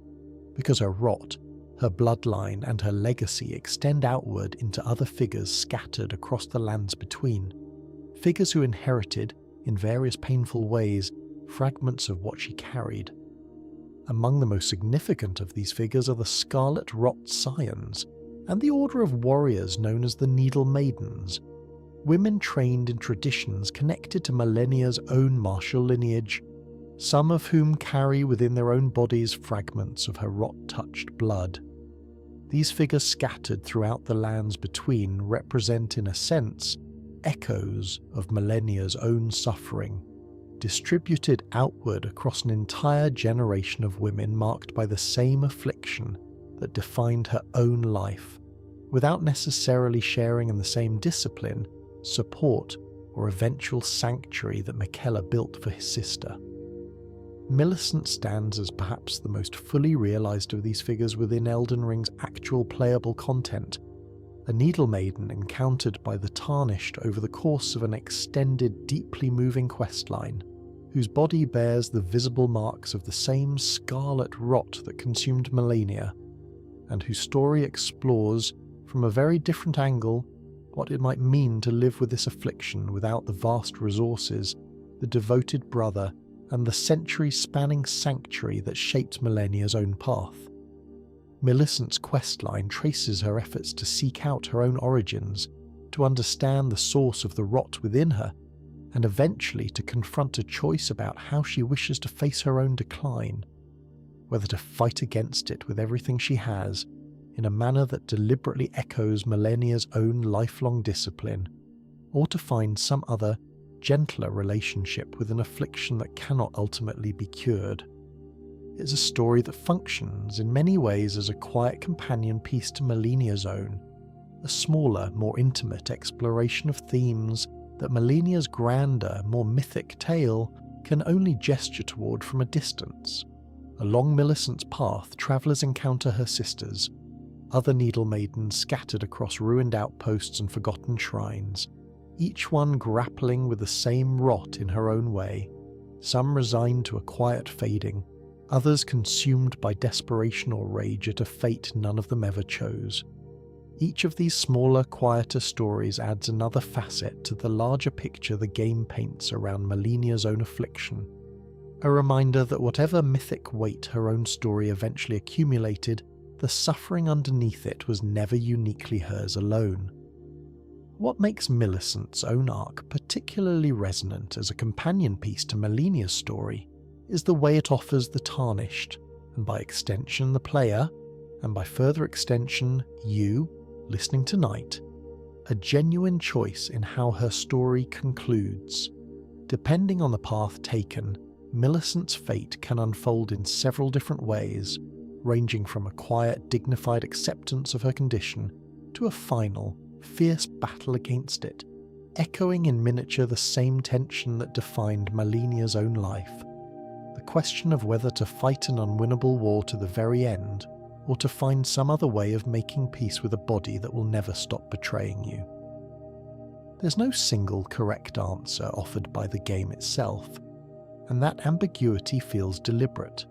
because her rot, her bloodline and her legacy extend outward into other figures scattered across the lands between, figures who inherited, in various painful ways, fragments of what she carried. Among the most significant of these figures are the Scarlet Rot Scions, and the order of warriors known as the Needle Maidens, women trained in traditions connected to Malenia's own martial lineage, some of whom carry within their own bodies fragments of her rot-touched blood. These figures scattered throughout the lands between represent, in a sense, echoes of Malenia's own suffering, distributed outward across an entire generation of women marked by the same affliction that defined her own life, without necessarily sharing in the same discipline, support, or eventual sanctuary that Miquella built for his sister. Millicent stands as perhaps the most fully realised of these figures within Elden Ring's actual playable content, a Needle Maiden encountered by the Tarnished over the course of an extended, deeply moving questline, whose body bears the visible marks of the same scarlet rot that consumed Malenia, and whose story explores, from a very different angle, what it might mean to live with this affliction without the vast resources, the devoted brother, and the century-spanning sanctuary that shaped Malenia's own path. Millicent's questline traces her efforts to seek out her own origins, to understand the source of the rot within her, and eventually to confront a choice about how she wishes to face her own decline, whether to fight against it with everything she has, in a manner that deliberately echoes Malenia's own lifelong discipline, or to find some other, gentler relationship with an affliction that cannot ultimately be cured. It's a story that functions in many ways as a quiet companion piece to Malenia's own, a smaller, more intimate exploration of themes that Malenia's grander, more mythic tale can only gesture toward from a distance. Along Millicent's path, travellers encounter her sisters, other Needle Maidens scattered across ruined outposts and forgotten shrines, each one grappling with the same rot in her own way, some resigned to a quiet fading, others consumed by desperation or rage at a fate none of them ever chose. Each of these smaller, quieter stories adds another facet to the larger picture the game paints around Malenia's own affliction, a reminder that whatever mythic weight her own story eventually accumulated, the suffering underneath it was never uniquely hers alone. What makes Millicent's own arc particularly resonant as a companion piece to Malenia's story is the way it offers the Tarnished, and by extension the player, and by further extension you, listening tonight, a genuine choice in how her story concludes. Depending on the path taken, Millicent's fate can unfold in several different ways, ranging from a quiet, dignified acceptance of her condition to a final, fierce battle against it, echoing in miniature the same tension that defined Malenia's own life. The question of whether to fight an unwinnable war to the very end, or to find some other way of making peace with a body that will never stop betraying you. There's no single correct answer offered by the game itself, and that ambiguity feels deliberate.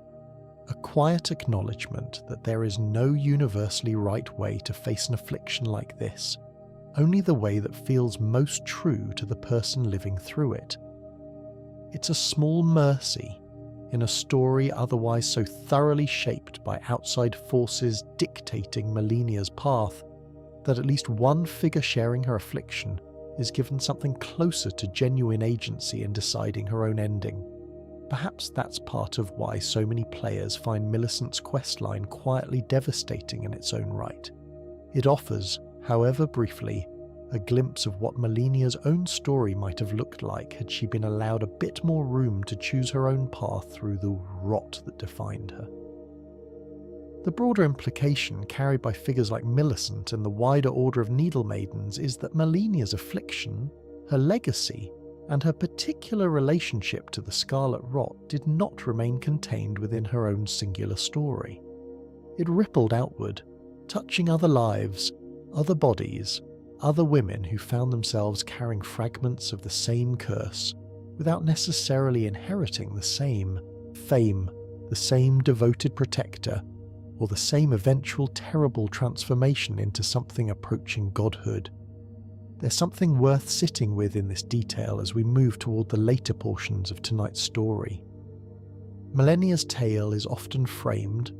A quiet acknowledgement that there is no universally right way to face an affliction like this, only the way that feels most true to the person living through it. It's a small mercy in a story otherwise so thoroughly shaped by outside forces dictating Malenia's path that at least one figure sharing her affliction is given something closer to genuine agency in deciding her own ending. Perhaps that's part of why so many players find Millicent's questline quietly devastating in its own right. It offers, however briefly, a glimpse of what Malenia's own story might have looked like had she been allowed a bit more room to choose her own path through the rot that defined her. The broader implication carried by figures like Millicent and the wider order of Needle Maidens is that Malenia's affliction, her legacy, and her particular relationship to the Scarlet Rot did not remain contained within her own singular story. It rippled outward, touching other lives, other bodies, other women who found themselves carrying fragments of the same curse without necessarily inheriting the same fame, the same devoted protector, or the same eventual terrible transformation into something approaching godhood. There's something worth sitting with in this detail as we move toward the later portions of tonight's story. Malenia's tale is often framed,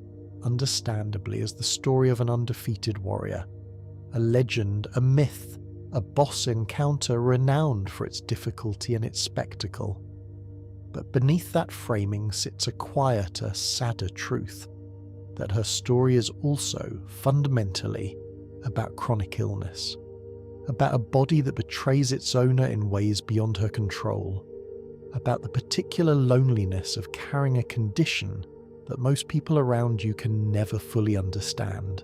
understandably, as the story of an undefeated warrior, a legend, a myth, a boss encounter renowned for its difficulty and its spectacle. But beneath that framing sits a quieter, sadder truth, that her story is also, fundamentally, about chronic illness. About a body that betrays its owner in ways beyond her control, about the particular loneliness of carrying a condition that most people around you can never fully understand.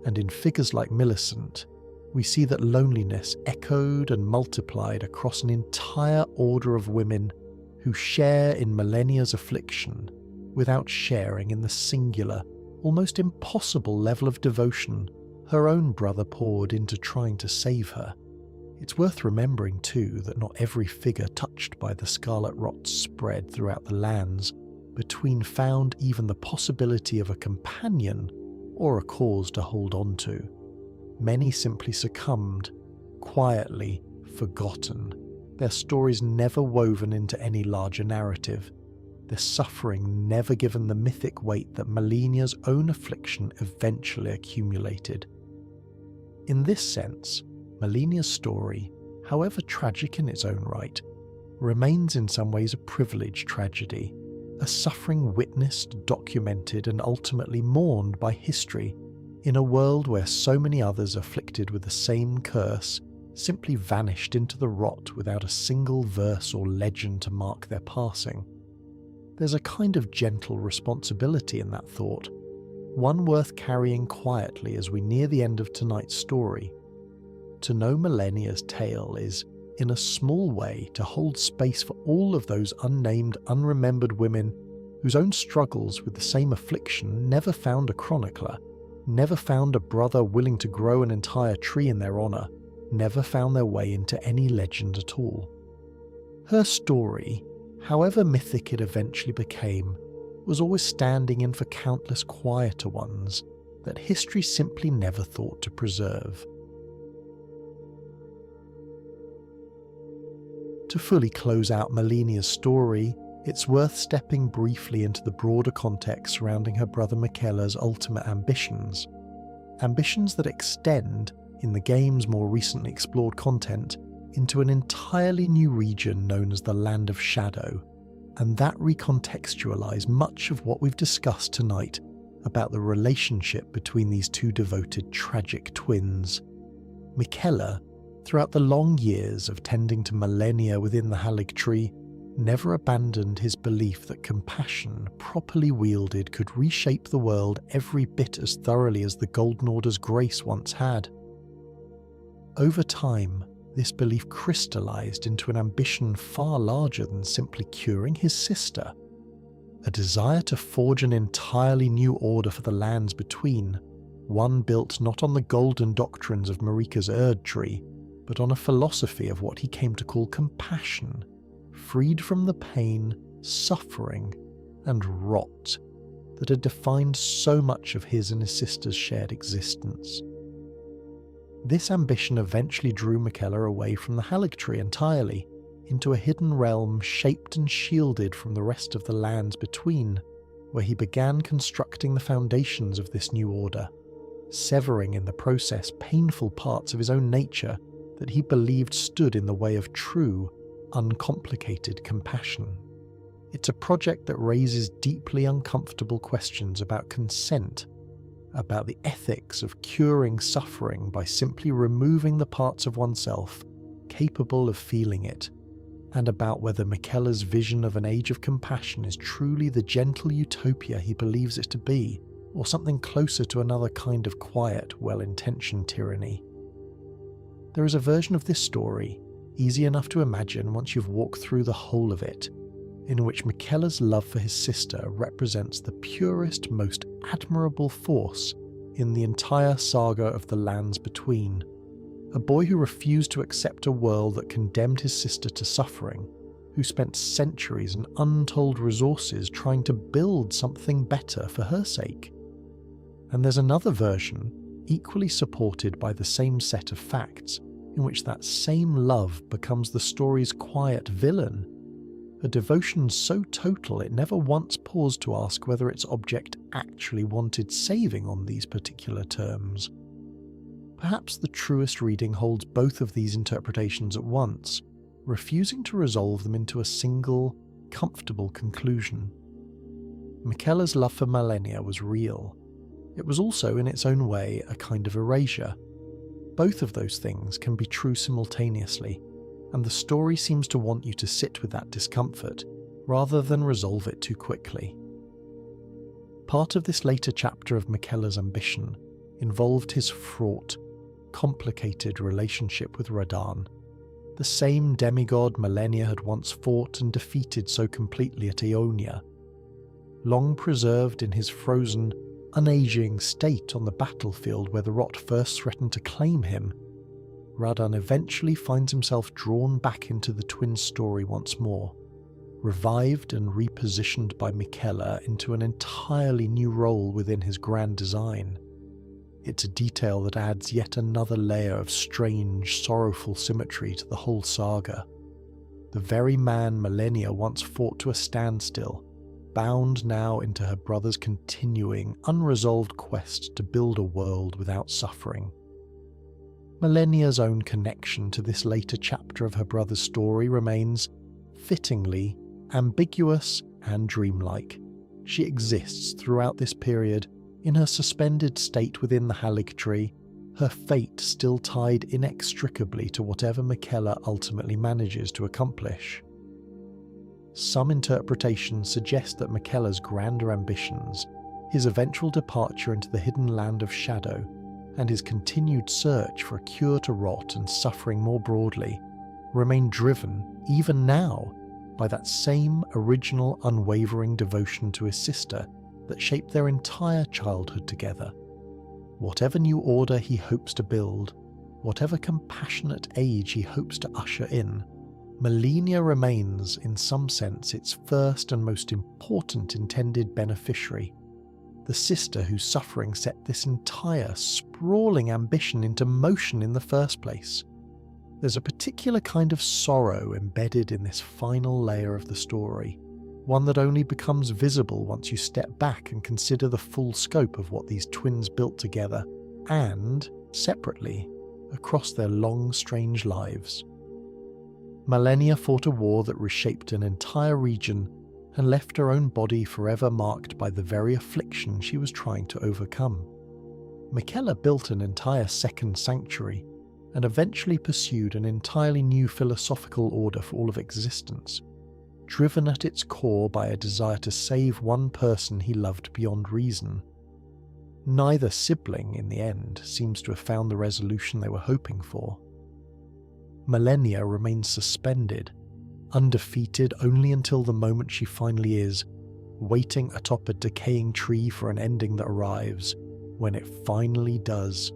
And in figures like Millicent, we see that loneliness echoed and multiplied across an entire order of women who share in Malenia's affliction without sharing in the singular, almost impossible level of devotion her own brother poured into trying to save her. It's worth remembering too that not every figure touched by the Scarlet Rot spread throughout the lands between found even the possibility of a companion or a cause to hold on to. Many simply succumbed, quietly forgotten, their stories never woven into any larger narrative, their suffering never given the mythic weight that Malenia's own affliction eventually accumulated. In this sense, Malenia's story, however tragic in its own right, remains in some ways a privileged tragedy, a suffering witnessed, documented, and ultimately mourned by history in a world where so many others afflicted with the same curse simply vanished into the rot without a single verse or legend to mark their passing. There's a kind of gentle responsibility in that thought, one worth carrying quietly as we near the end of tonight's story. To know Malenia's tale is, in a small way, to hold space for all of those unnamed, unremembered women whose own struggles with the same affliction never found a chronicler, never found a brother willing to grow an entire tree in their honour, never found their way into any legend at all. Her story, however mythic it eventually became, was always standing in for countless quieter ones that history simply never thought to preserve. To fully close out Malenia's story, it's worth stepping briefly into the broader context surrounding her brother Miquella's ultimate ambitions. Ambitions that extend, in the game's more recently explored content, into an entirely new region known as the Land of Shadow, and that recontextualise much of what we've discussed tonight about the relationship between these two devoted tragic twins. Miquella, throughout the long years of tending to Malenia within the Haligtree, never abandoned his belief that compassion, properly wielded, could reshape the world every bit as thoroughly as the Golden Order's grace once had. Over time, this belief crystallized into an ambition far larger than simply curing his sister, a desire to forge an entirely new order for the lands between, one built not on the golden doctrines of Marika's Erdtree, but on a philosophy of what he came to call compassion, freed from the pain, suffering, and rot that had defined so much of his and his sister's shared existence. This ambition eventually drew Miquella away from the Haligtree entirely, into a hidden realm shaped and shielded from the rest of the lands between, where he began constructing the foundations of this new order, severing in the process painful parts of his own nature that he believed stood in the way of true, uncomplicated compassion. It's a project that raises deeply uncomfortable questions about consent, about the ethics of curing suffering by simply removing the parts of oneself capable of feeling it, and about whether Miquella's vision of an age of compassion is truly the gentle utopia he believes it to be, or something closer to another kind of quiet, well-intentioned tyranny. There is a version of this story, easy enough to imagine once you've walked through the whole of it, in which Miquella's love for his sister represents the purest, most admirable force in the entire saga of the Lands Between. A boy who refused to accept a world that condemned his sister to suffering, who spent centuries and untold resources trying to build something better for her sake. And there's another version, equally supported by the same set of facts, in which that same love becomes the story's quiet villain, a devotion so total it never once paused to ask whether its object actually wanted saving on these particular terms. Perhaps the truest reading holds both of these interpretations at once, refusing to resolve them into a single, comfortable conclusion. Miquella's love for Malenia was real. It was also, in its own way, a kind of erasure. Both of those things can be true simultaneously, and the story seems to want you to sit with that discomfort, rather than resolve it too quickly. Part of this later chapter of Miquella's ambition involved his fraught, complicated relationship with Radahn, the same demigod Malenia had once fought and defeated so completely at Aeonia. Long preserved in his frozen, unaging state on the battlefield where the Rot first threatened to claim him, Radahn eventually finds himself drawn back into the twin story once more, revived and repositioned by Miquella into an entirely new role within his grand design. It's a detail that adds yet another layer of strange, sorrowful symmetry to the whole saga. The very man Malenia once fought to a standstill, bound now into her brother's continuing, unresolved quest to build a world without suffering. Malenia's own connection to this later chapter of her brother's story remains, fittingly, ambiguous and dreamlike. She exists throughout this period, in her suspended state within the Haligtree, her fate still tied inextricably to whatever Miquella ultimately manages to accomplish. Some interpretations suggest that Miquella's grander ambitions, his eventual departure into the hidden land of shadow, and his continued search for a cure to rot and suffering more broadly, remain driven, even now, by that same original unwavering devotion to his sister that shaped their entire childhood together. Whatever new order he hopes to build, whatever compassionate age he hopes to usher in, Malenia remains, in some sense, its first and most important intended beneficiary, the sister whose suffering set this entire, sprawling ambition into motion in the first place. There's a particular kind of sorrow embedded in this final layer of the story, one that only becomes visible once you step back and consider the full scope of what these twins built together, and, separately, across their long, strange lives. Malenia fought a war that reshaped an entire region and left her own body forever marked by the very affliction she was trying to overcome. Miquella built an entire second sanctuary and eventually pursued an entirely new philosophical order for all of existence, driven at its core by a desire to save one person he loved beyond reason. Neither sibling, in the end, seems to have found the resolution they were hoping for. Malenia remains suspended, undefeated only until the moment she finally is, waiting atop a decaying tree for an ending that arrives, when it finally does,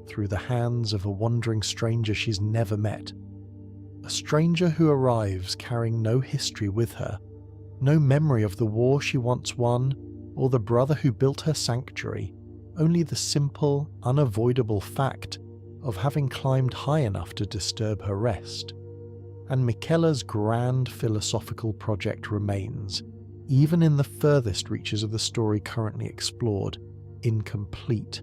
through the hands of a wandering stranger she's never met. A stranger who arrives carrying no history with her, no memory of the war she once won, or the brother who built her sanctuary, only the simple, unavoidable fact of having climbed high enough to disturb her rest. And Miquella's grand philosophical project remains, even in the furthest reaches of the story currently explored, incomplete.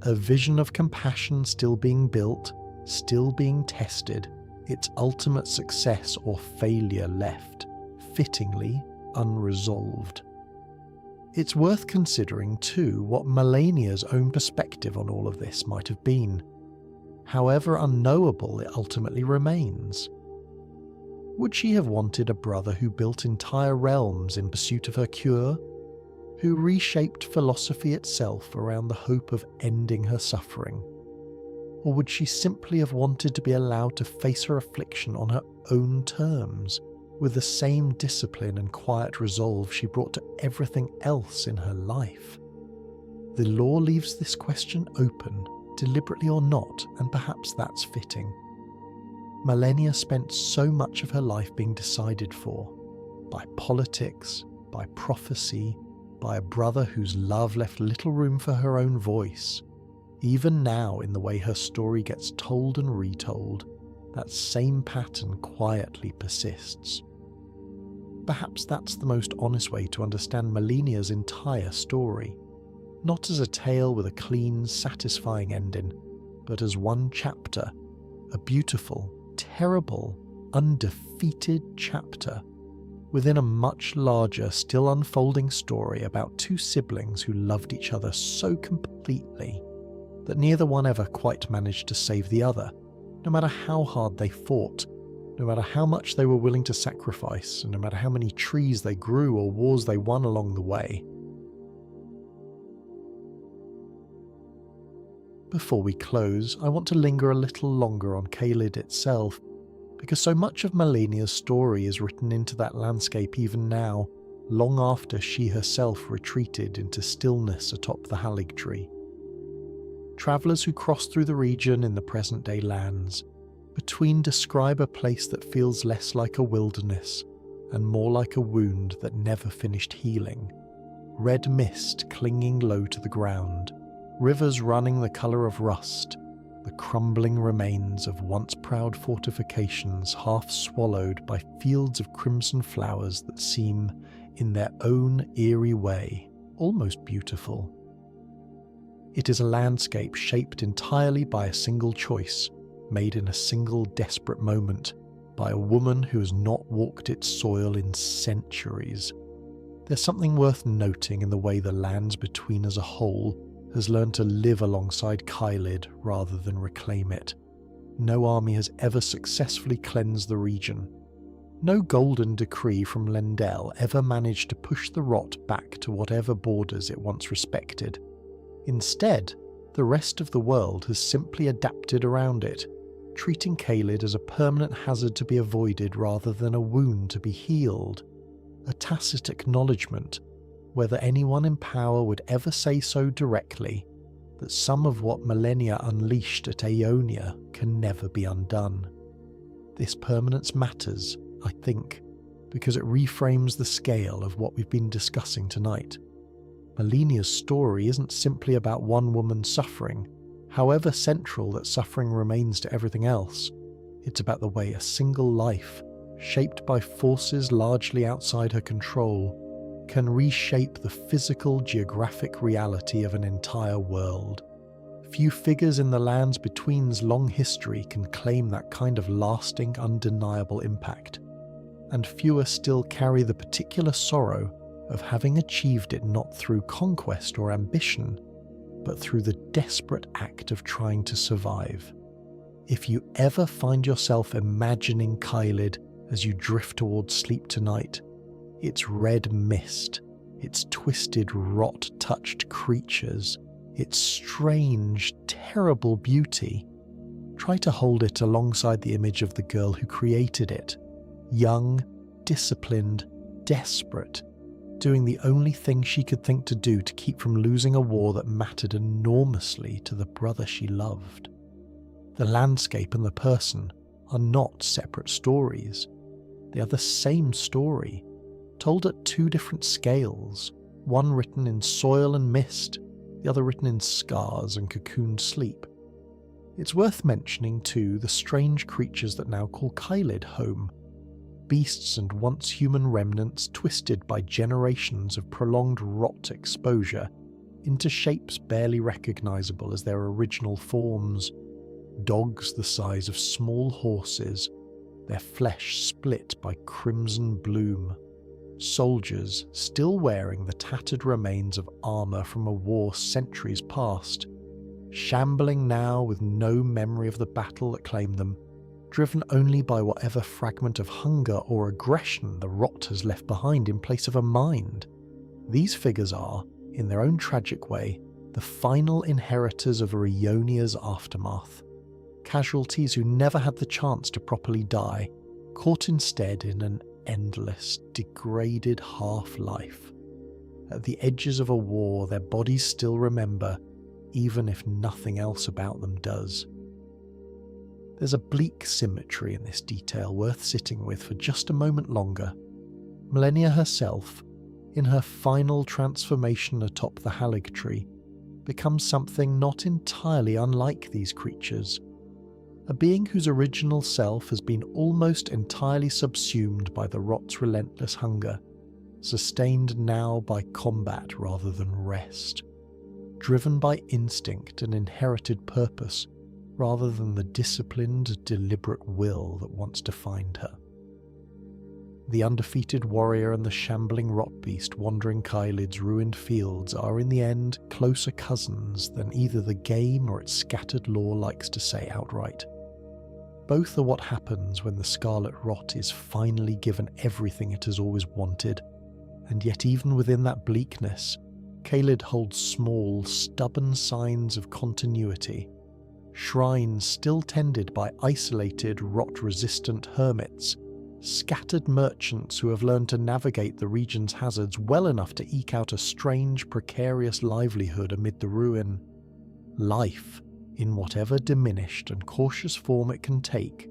A vision of compassion still being built, still being tested, its ultimate success or failure left, fittingly unresolved. It's worth considering too what Malenia's own perspective on all of this might have been, however unknowable it ultimately remains. Would she have wanted a brother who built entire realms in pursuit of her cure, who reshaped philosophy itself around the hope of ending her suffering? Or would she simply have wanted to be allowed to face her affliction on her own terms, with the same discipline and quiet resolve she brought to everything else in her life? The lore leaves this question open, deliberately or not, and perhaps that's fitting. Malenia spent so much of her life being decided for, by politics, by prophecy, by a brother whose love left little room for her own voice. Even now, in the way her story gets told and retold, that same pattern quietly persists. Perhaps that's the most honest way to understand Malenia's entire story, not as a tale with a clean, satisfying ending, but as one chapter, a beautiful, terrible, undefeated chapter, within a much larger, still unfolding story about two siblings who loved each other so completely that neither one ever quite managed to save the other, no matter how hard they fought, no matter how much they were willing to sacrifice, and no matter how many trees they grew or wars they won along the way. Before we close, I want to linger a little longer on Caelid itself, because so much of Malenia's story is written into that landscape even now, long after she herself retreated into stillness atop the Haligtree. Travellers who cross through the region in the present-day lands between describe a place that feels less like a wilderness and more like a wound that never finished healing. Red mist clinging low to the ground, rivers running the colour of rust, the crumbling remains of once proud fortifications half swallowed by fields of crimson flowers that seem, in their own eerie way, almost beautiful. It is a landscape shaped entirely by a single choice, made in a single desperate moment, by a woman who has not walked its soil in centuries. There's something worth noting in the way the lands between as a whole has learned to live alongside Caelid rather than reclaim it. No army has ever successfully cleansed the region. No golden decree from Lendel ever managed to push the rot back to whatever borders it once respected. Instead, the rest of the world has simply adapted around it, treating Caelid as a permanent hazard to be avoided rather than a wound to be healed. A tacit acknowledgement, whether anyone in power would ever say so directly, that some of what Malenia unleashed at Aeonia can never be undone. This permanence matters, I think, because it reframes the scale of what we've been discussing tonight. Malenia's story isn't simply about one woman's suffering, however central that suffering remains to everything else. It's about the way a single life, shaped by forces largely outside her control, can reshape the physical, geographic reality of an entire world. Few figures in the lands between's long history can claim that kind of lasting, undeniable impact, and fewer still carry the particular sorrow of having achieved it not through conquest or ambition, but through the desperate act of trying to survive. If you ever find yourself imagining Caelid as you drift towards sleep tonight, its red mist, its twisted rot-touched creatures, its strange, terrible beauty, try to hold it alongside the image of the girl who created it, young, disciplined, desperate, doing the only thing she could think to do to keep from losing a war that mattered enormously to the brother she loved. The landscape and the person are not separate stories. They are the same story, told at two different scales, one written in soil and mist, the other written in scars and cocooned sleep. It's worth mentioning too the strange creatures that now call Caelid home, beasts and once human remnants twisted by generations of prolonged rot exposure into shapes barely recognisable as their original forms. Dogs the size of small horses, their flesh split by crimson bloom. soldiers still wearing the tattered remains of armour from a war centuries past, shambling now with no memory of the battle that claimed them, driven only by whatever fragment of hunger or aggression the rot has left behind in place of a mind. These figures are, in their own tragic way, the final inheritors of Aeonia's aftermath, casualties who never had the chance to properly die, caught instead in an endless, degraded half-life. At the edges of a war their bodies still remember, even if nothing else about them does. There's a bleak symmetry in this detail worth sitting with for just a moment longer. Malenia herself, in her final transformation atop the Haligtree, becomes something not entirely unlike these creatures. A being whose original self has been almost entirely subsumed by the rot's relentless hunger, sustained now by combat rather than rest, driven by instinct and inherited purpose rather than the disciplined, deliberate will that wants to find her. The undefeated warrior and the shambling rot beast wandering Caelid's ruined fields are in the end closer cousins than either the game or its scattered lore likes to say outright. Both are what happens when the Scarlet Rot is finally given everything it has always wanted, and yet even within that bleakness, Caelid holds small, stubborn signs of continuity, shrines still tended by isolated, rot-resistant hermits, scattered merchants who have learned to navigate the region's hazards well enough to eke out a strange, precarious livelihood amid the ruin. Life, in whatever diminished and cautious form it can take,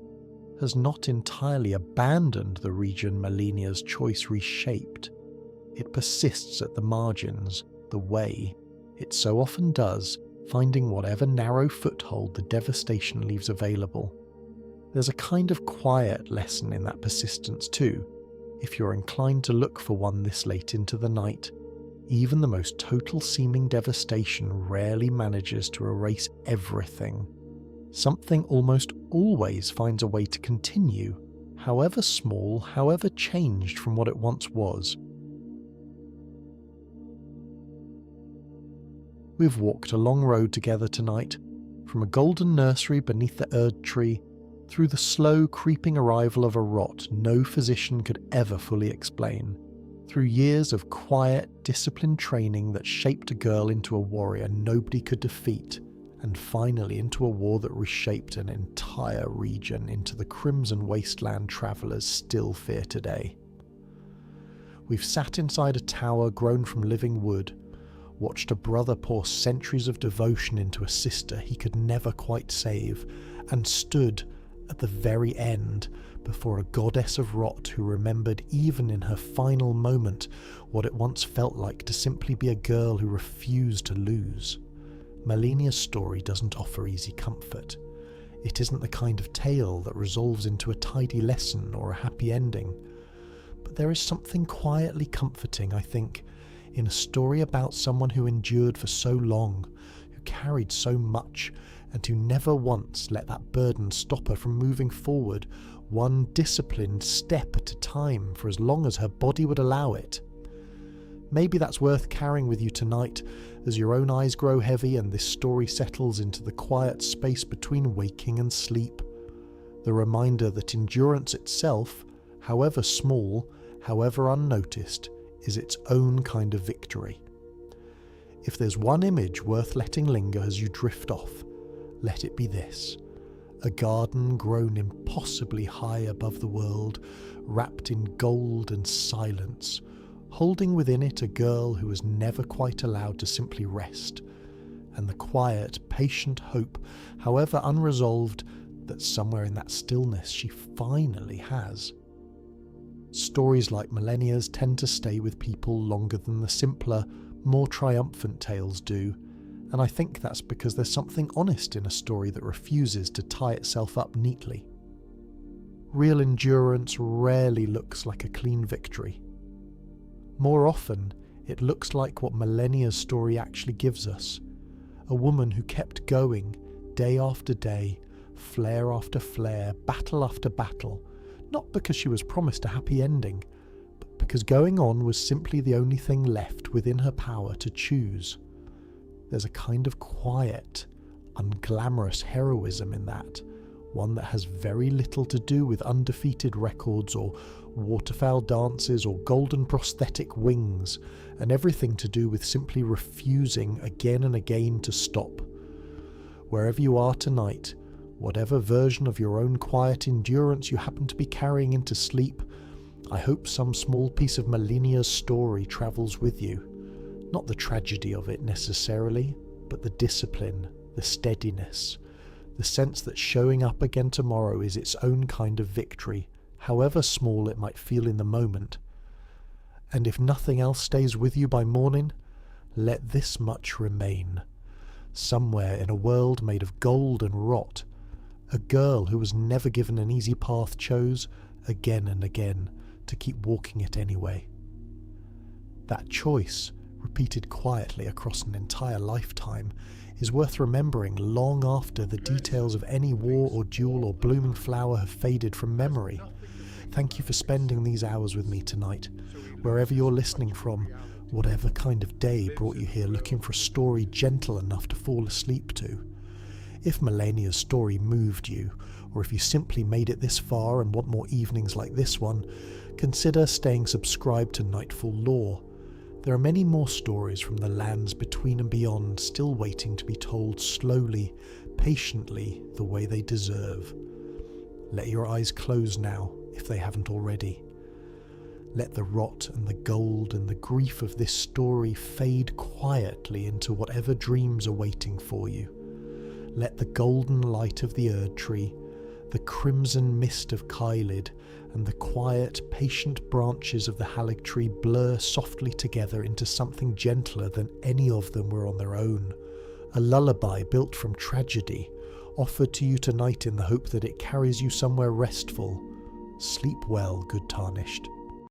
has not entirely abandoned the region Malenia's choice reshaped. It persists at the margins, the way it so often does, finding whatever narrow foothold the devastation leaves available. There's a kind of quiet lesson in that persistence too, if you're inclined to look for one this late into the night. Even the most total seeming devastation rarely manages to erase everything. Something almost always finds a way to continue, however small, however changed from what it once was. We've walked a long road together tonight, from a golden nursery beneath the Erd tree, through the slow creeping arrival of a rot no physician could ever fully explain, through years of quiet, disciplined training that shaped a girl into a warrior nobody could defeat, and finally into a war that reshaped an entire region into the crimson wasteland travellers still fear today. We've sat inside a tower grown from living wood, watched a brother pour centuries of devotion into a sister he could never quite save, and stood at the very end before a goddess of rot who remembered even in her final moment what it once felt like to simply be a girl who refused to lose. Malenia's story doesn't offer easy comfort. It isn't the kind of tale that resolves into a tidy lesson or a happy ending. But there is something quietly comforting, I think, in a story about someone who endured for so long, who carried so much, and who never once let that burden stop her from moving forward, one disciplined step at a time for as long as her body would allow it. Maybe that's worth carrying with you tonight as your own eyes grow heavy and this story settles into the quiet space between waking and sleep. The reminder that endurance itself, however small, however unnoticed, is its own kind of victory. If there's one image worth letting linger as you drift off, let it be this: a garden grown impossibly high above the world, wrapped in gold and silence, holding within it a girl who was never quite allowed to simply rest, and the quiet, patient hope, however unresolved, that somewhere in that stillness she finally has. Stories like Malenia's tend to stay with people longer than the simpler, more triumphant tales do, and I think that's because there's something honest in a story that refuses to tie itself up neatly. Real endurance rarely looks like a clean victory. More often, it looks like what Malenia's story actually gives us: a woman who kept going, day after day, flare after flare, battle after battle, not because she was promised a happy ending, but because going on was simply the only thing left within her power to choose. There's a kind of quiet, unglamorous heroism in that, one that has very little to do with undefeated records or waterfowl dances or golden prosthetic wings, and everything to do with simply refusing again and again to stop. Wherever you are tonight, whatever version of your own quiet endurance you happen to be carrying into sleep, I hope some small piece of Malenia's story travels with you. Not the tragedy of it necessarily, but the discipline, the steadiness, the sense that showing up again tomorrow is its own kind of victory, however small it might feel in the moment. And if nothing else stays with you by morning, let this much remain. Somewhere in a world made of gold and rot, a girl who was never given an easy path chose, again and again, to keep walking it anyway. That choice, repeated quietly across an entire lifetime, is worth remembering long after the details of any war or duel or blooming flower have faded from memory. Thank you for spending these hours with me tonight, wherever you're listening from, whatever kind of day brought you here looking for a story gentle enough to fall asleep to. If Malenia's story moved you, or if you simply made it this far and want more evenings like this one, consider staying subscribed to Nightfall lore. There are many more stories from the lands between and beyond still waiting to be told slowly, patiently, the way they deserve. Let your eyes close now, if they haven't already. Let the rot and the gold and the grief of this story fade quietly into whatever dreams are waiting for you. Let the golden light of the Erdtree, the crimson mist of Kylid, and the quiet, patient branches of the Haligtree blur softly together into something gentler than any of them were on their own. A lullaby built from tragedy, offered to you tonight in the hope that it carries you somewhere restful. Sleep well, good Tarnished.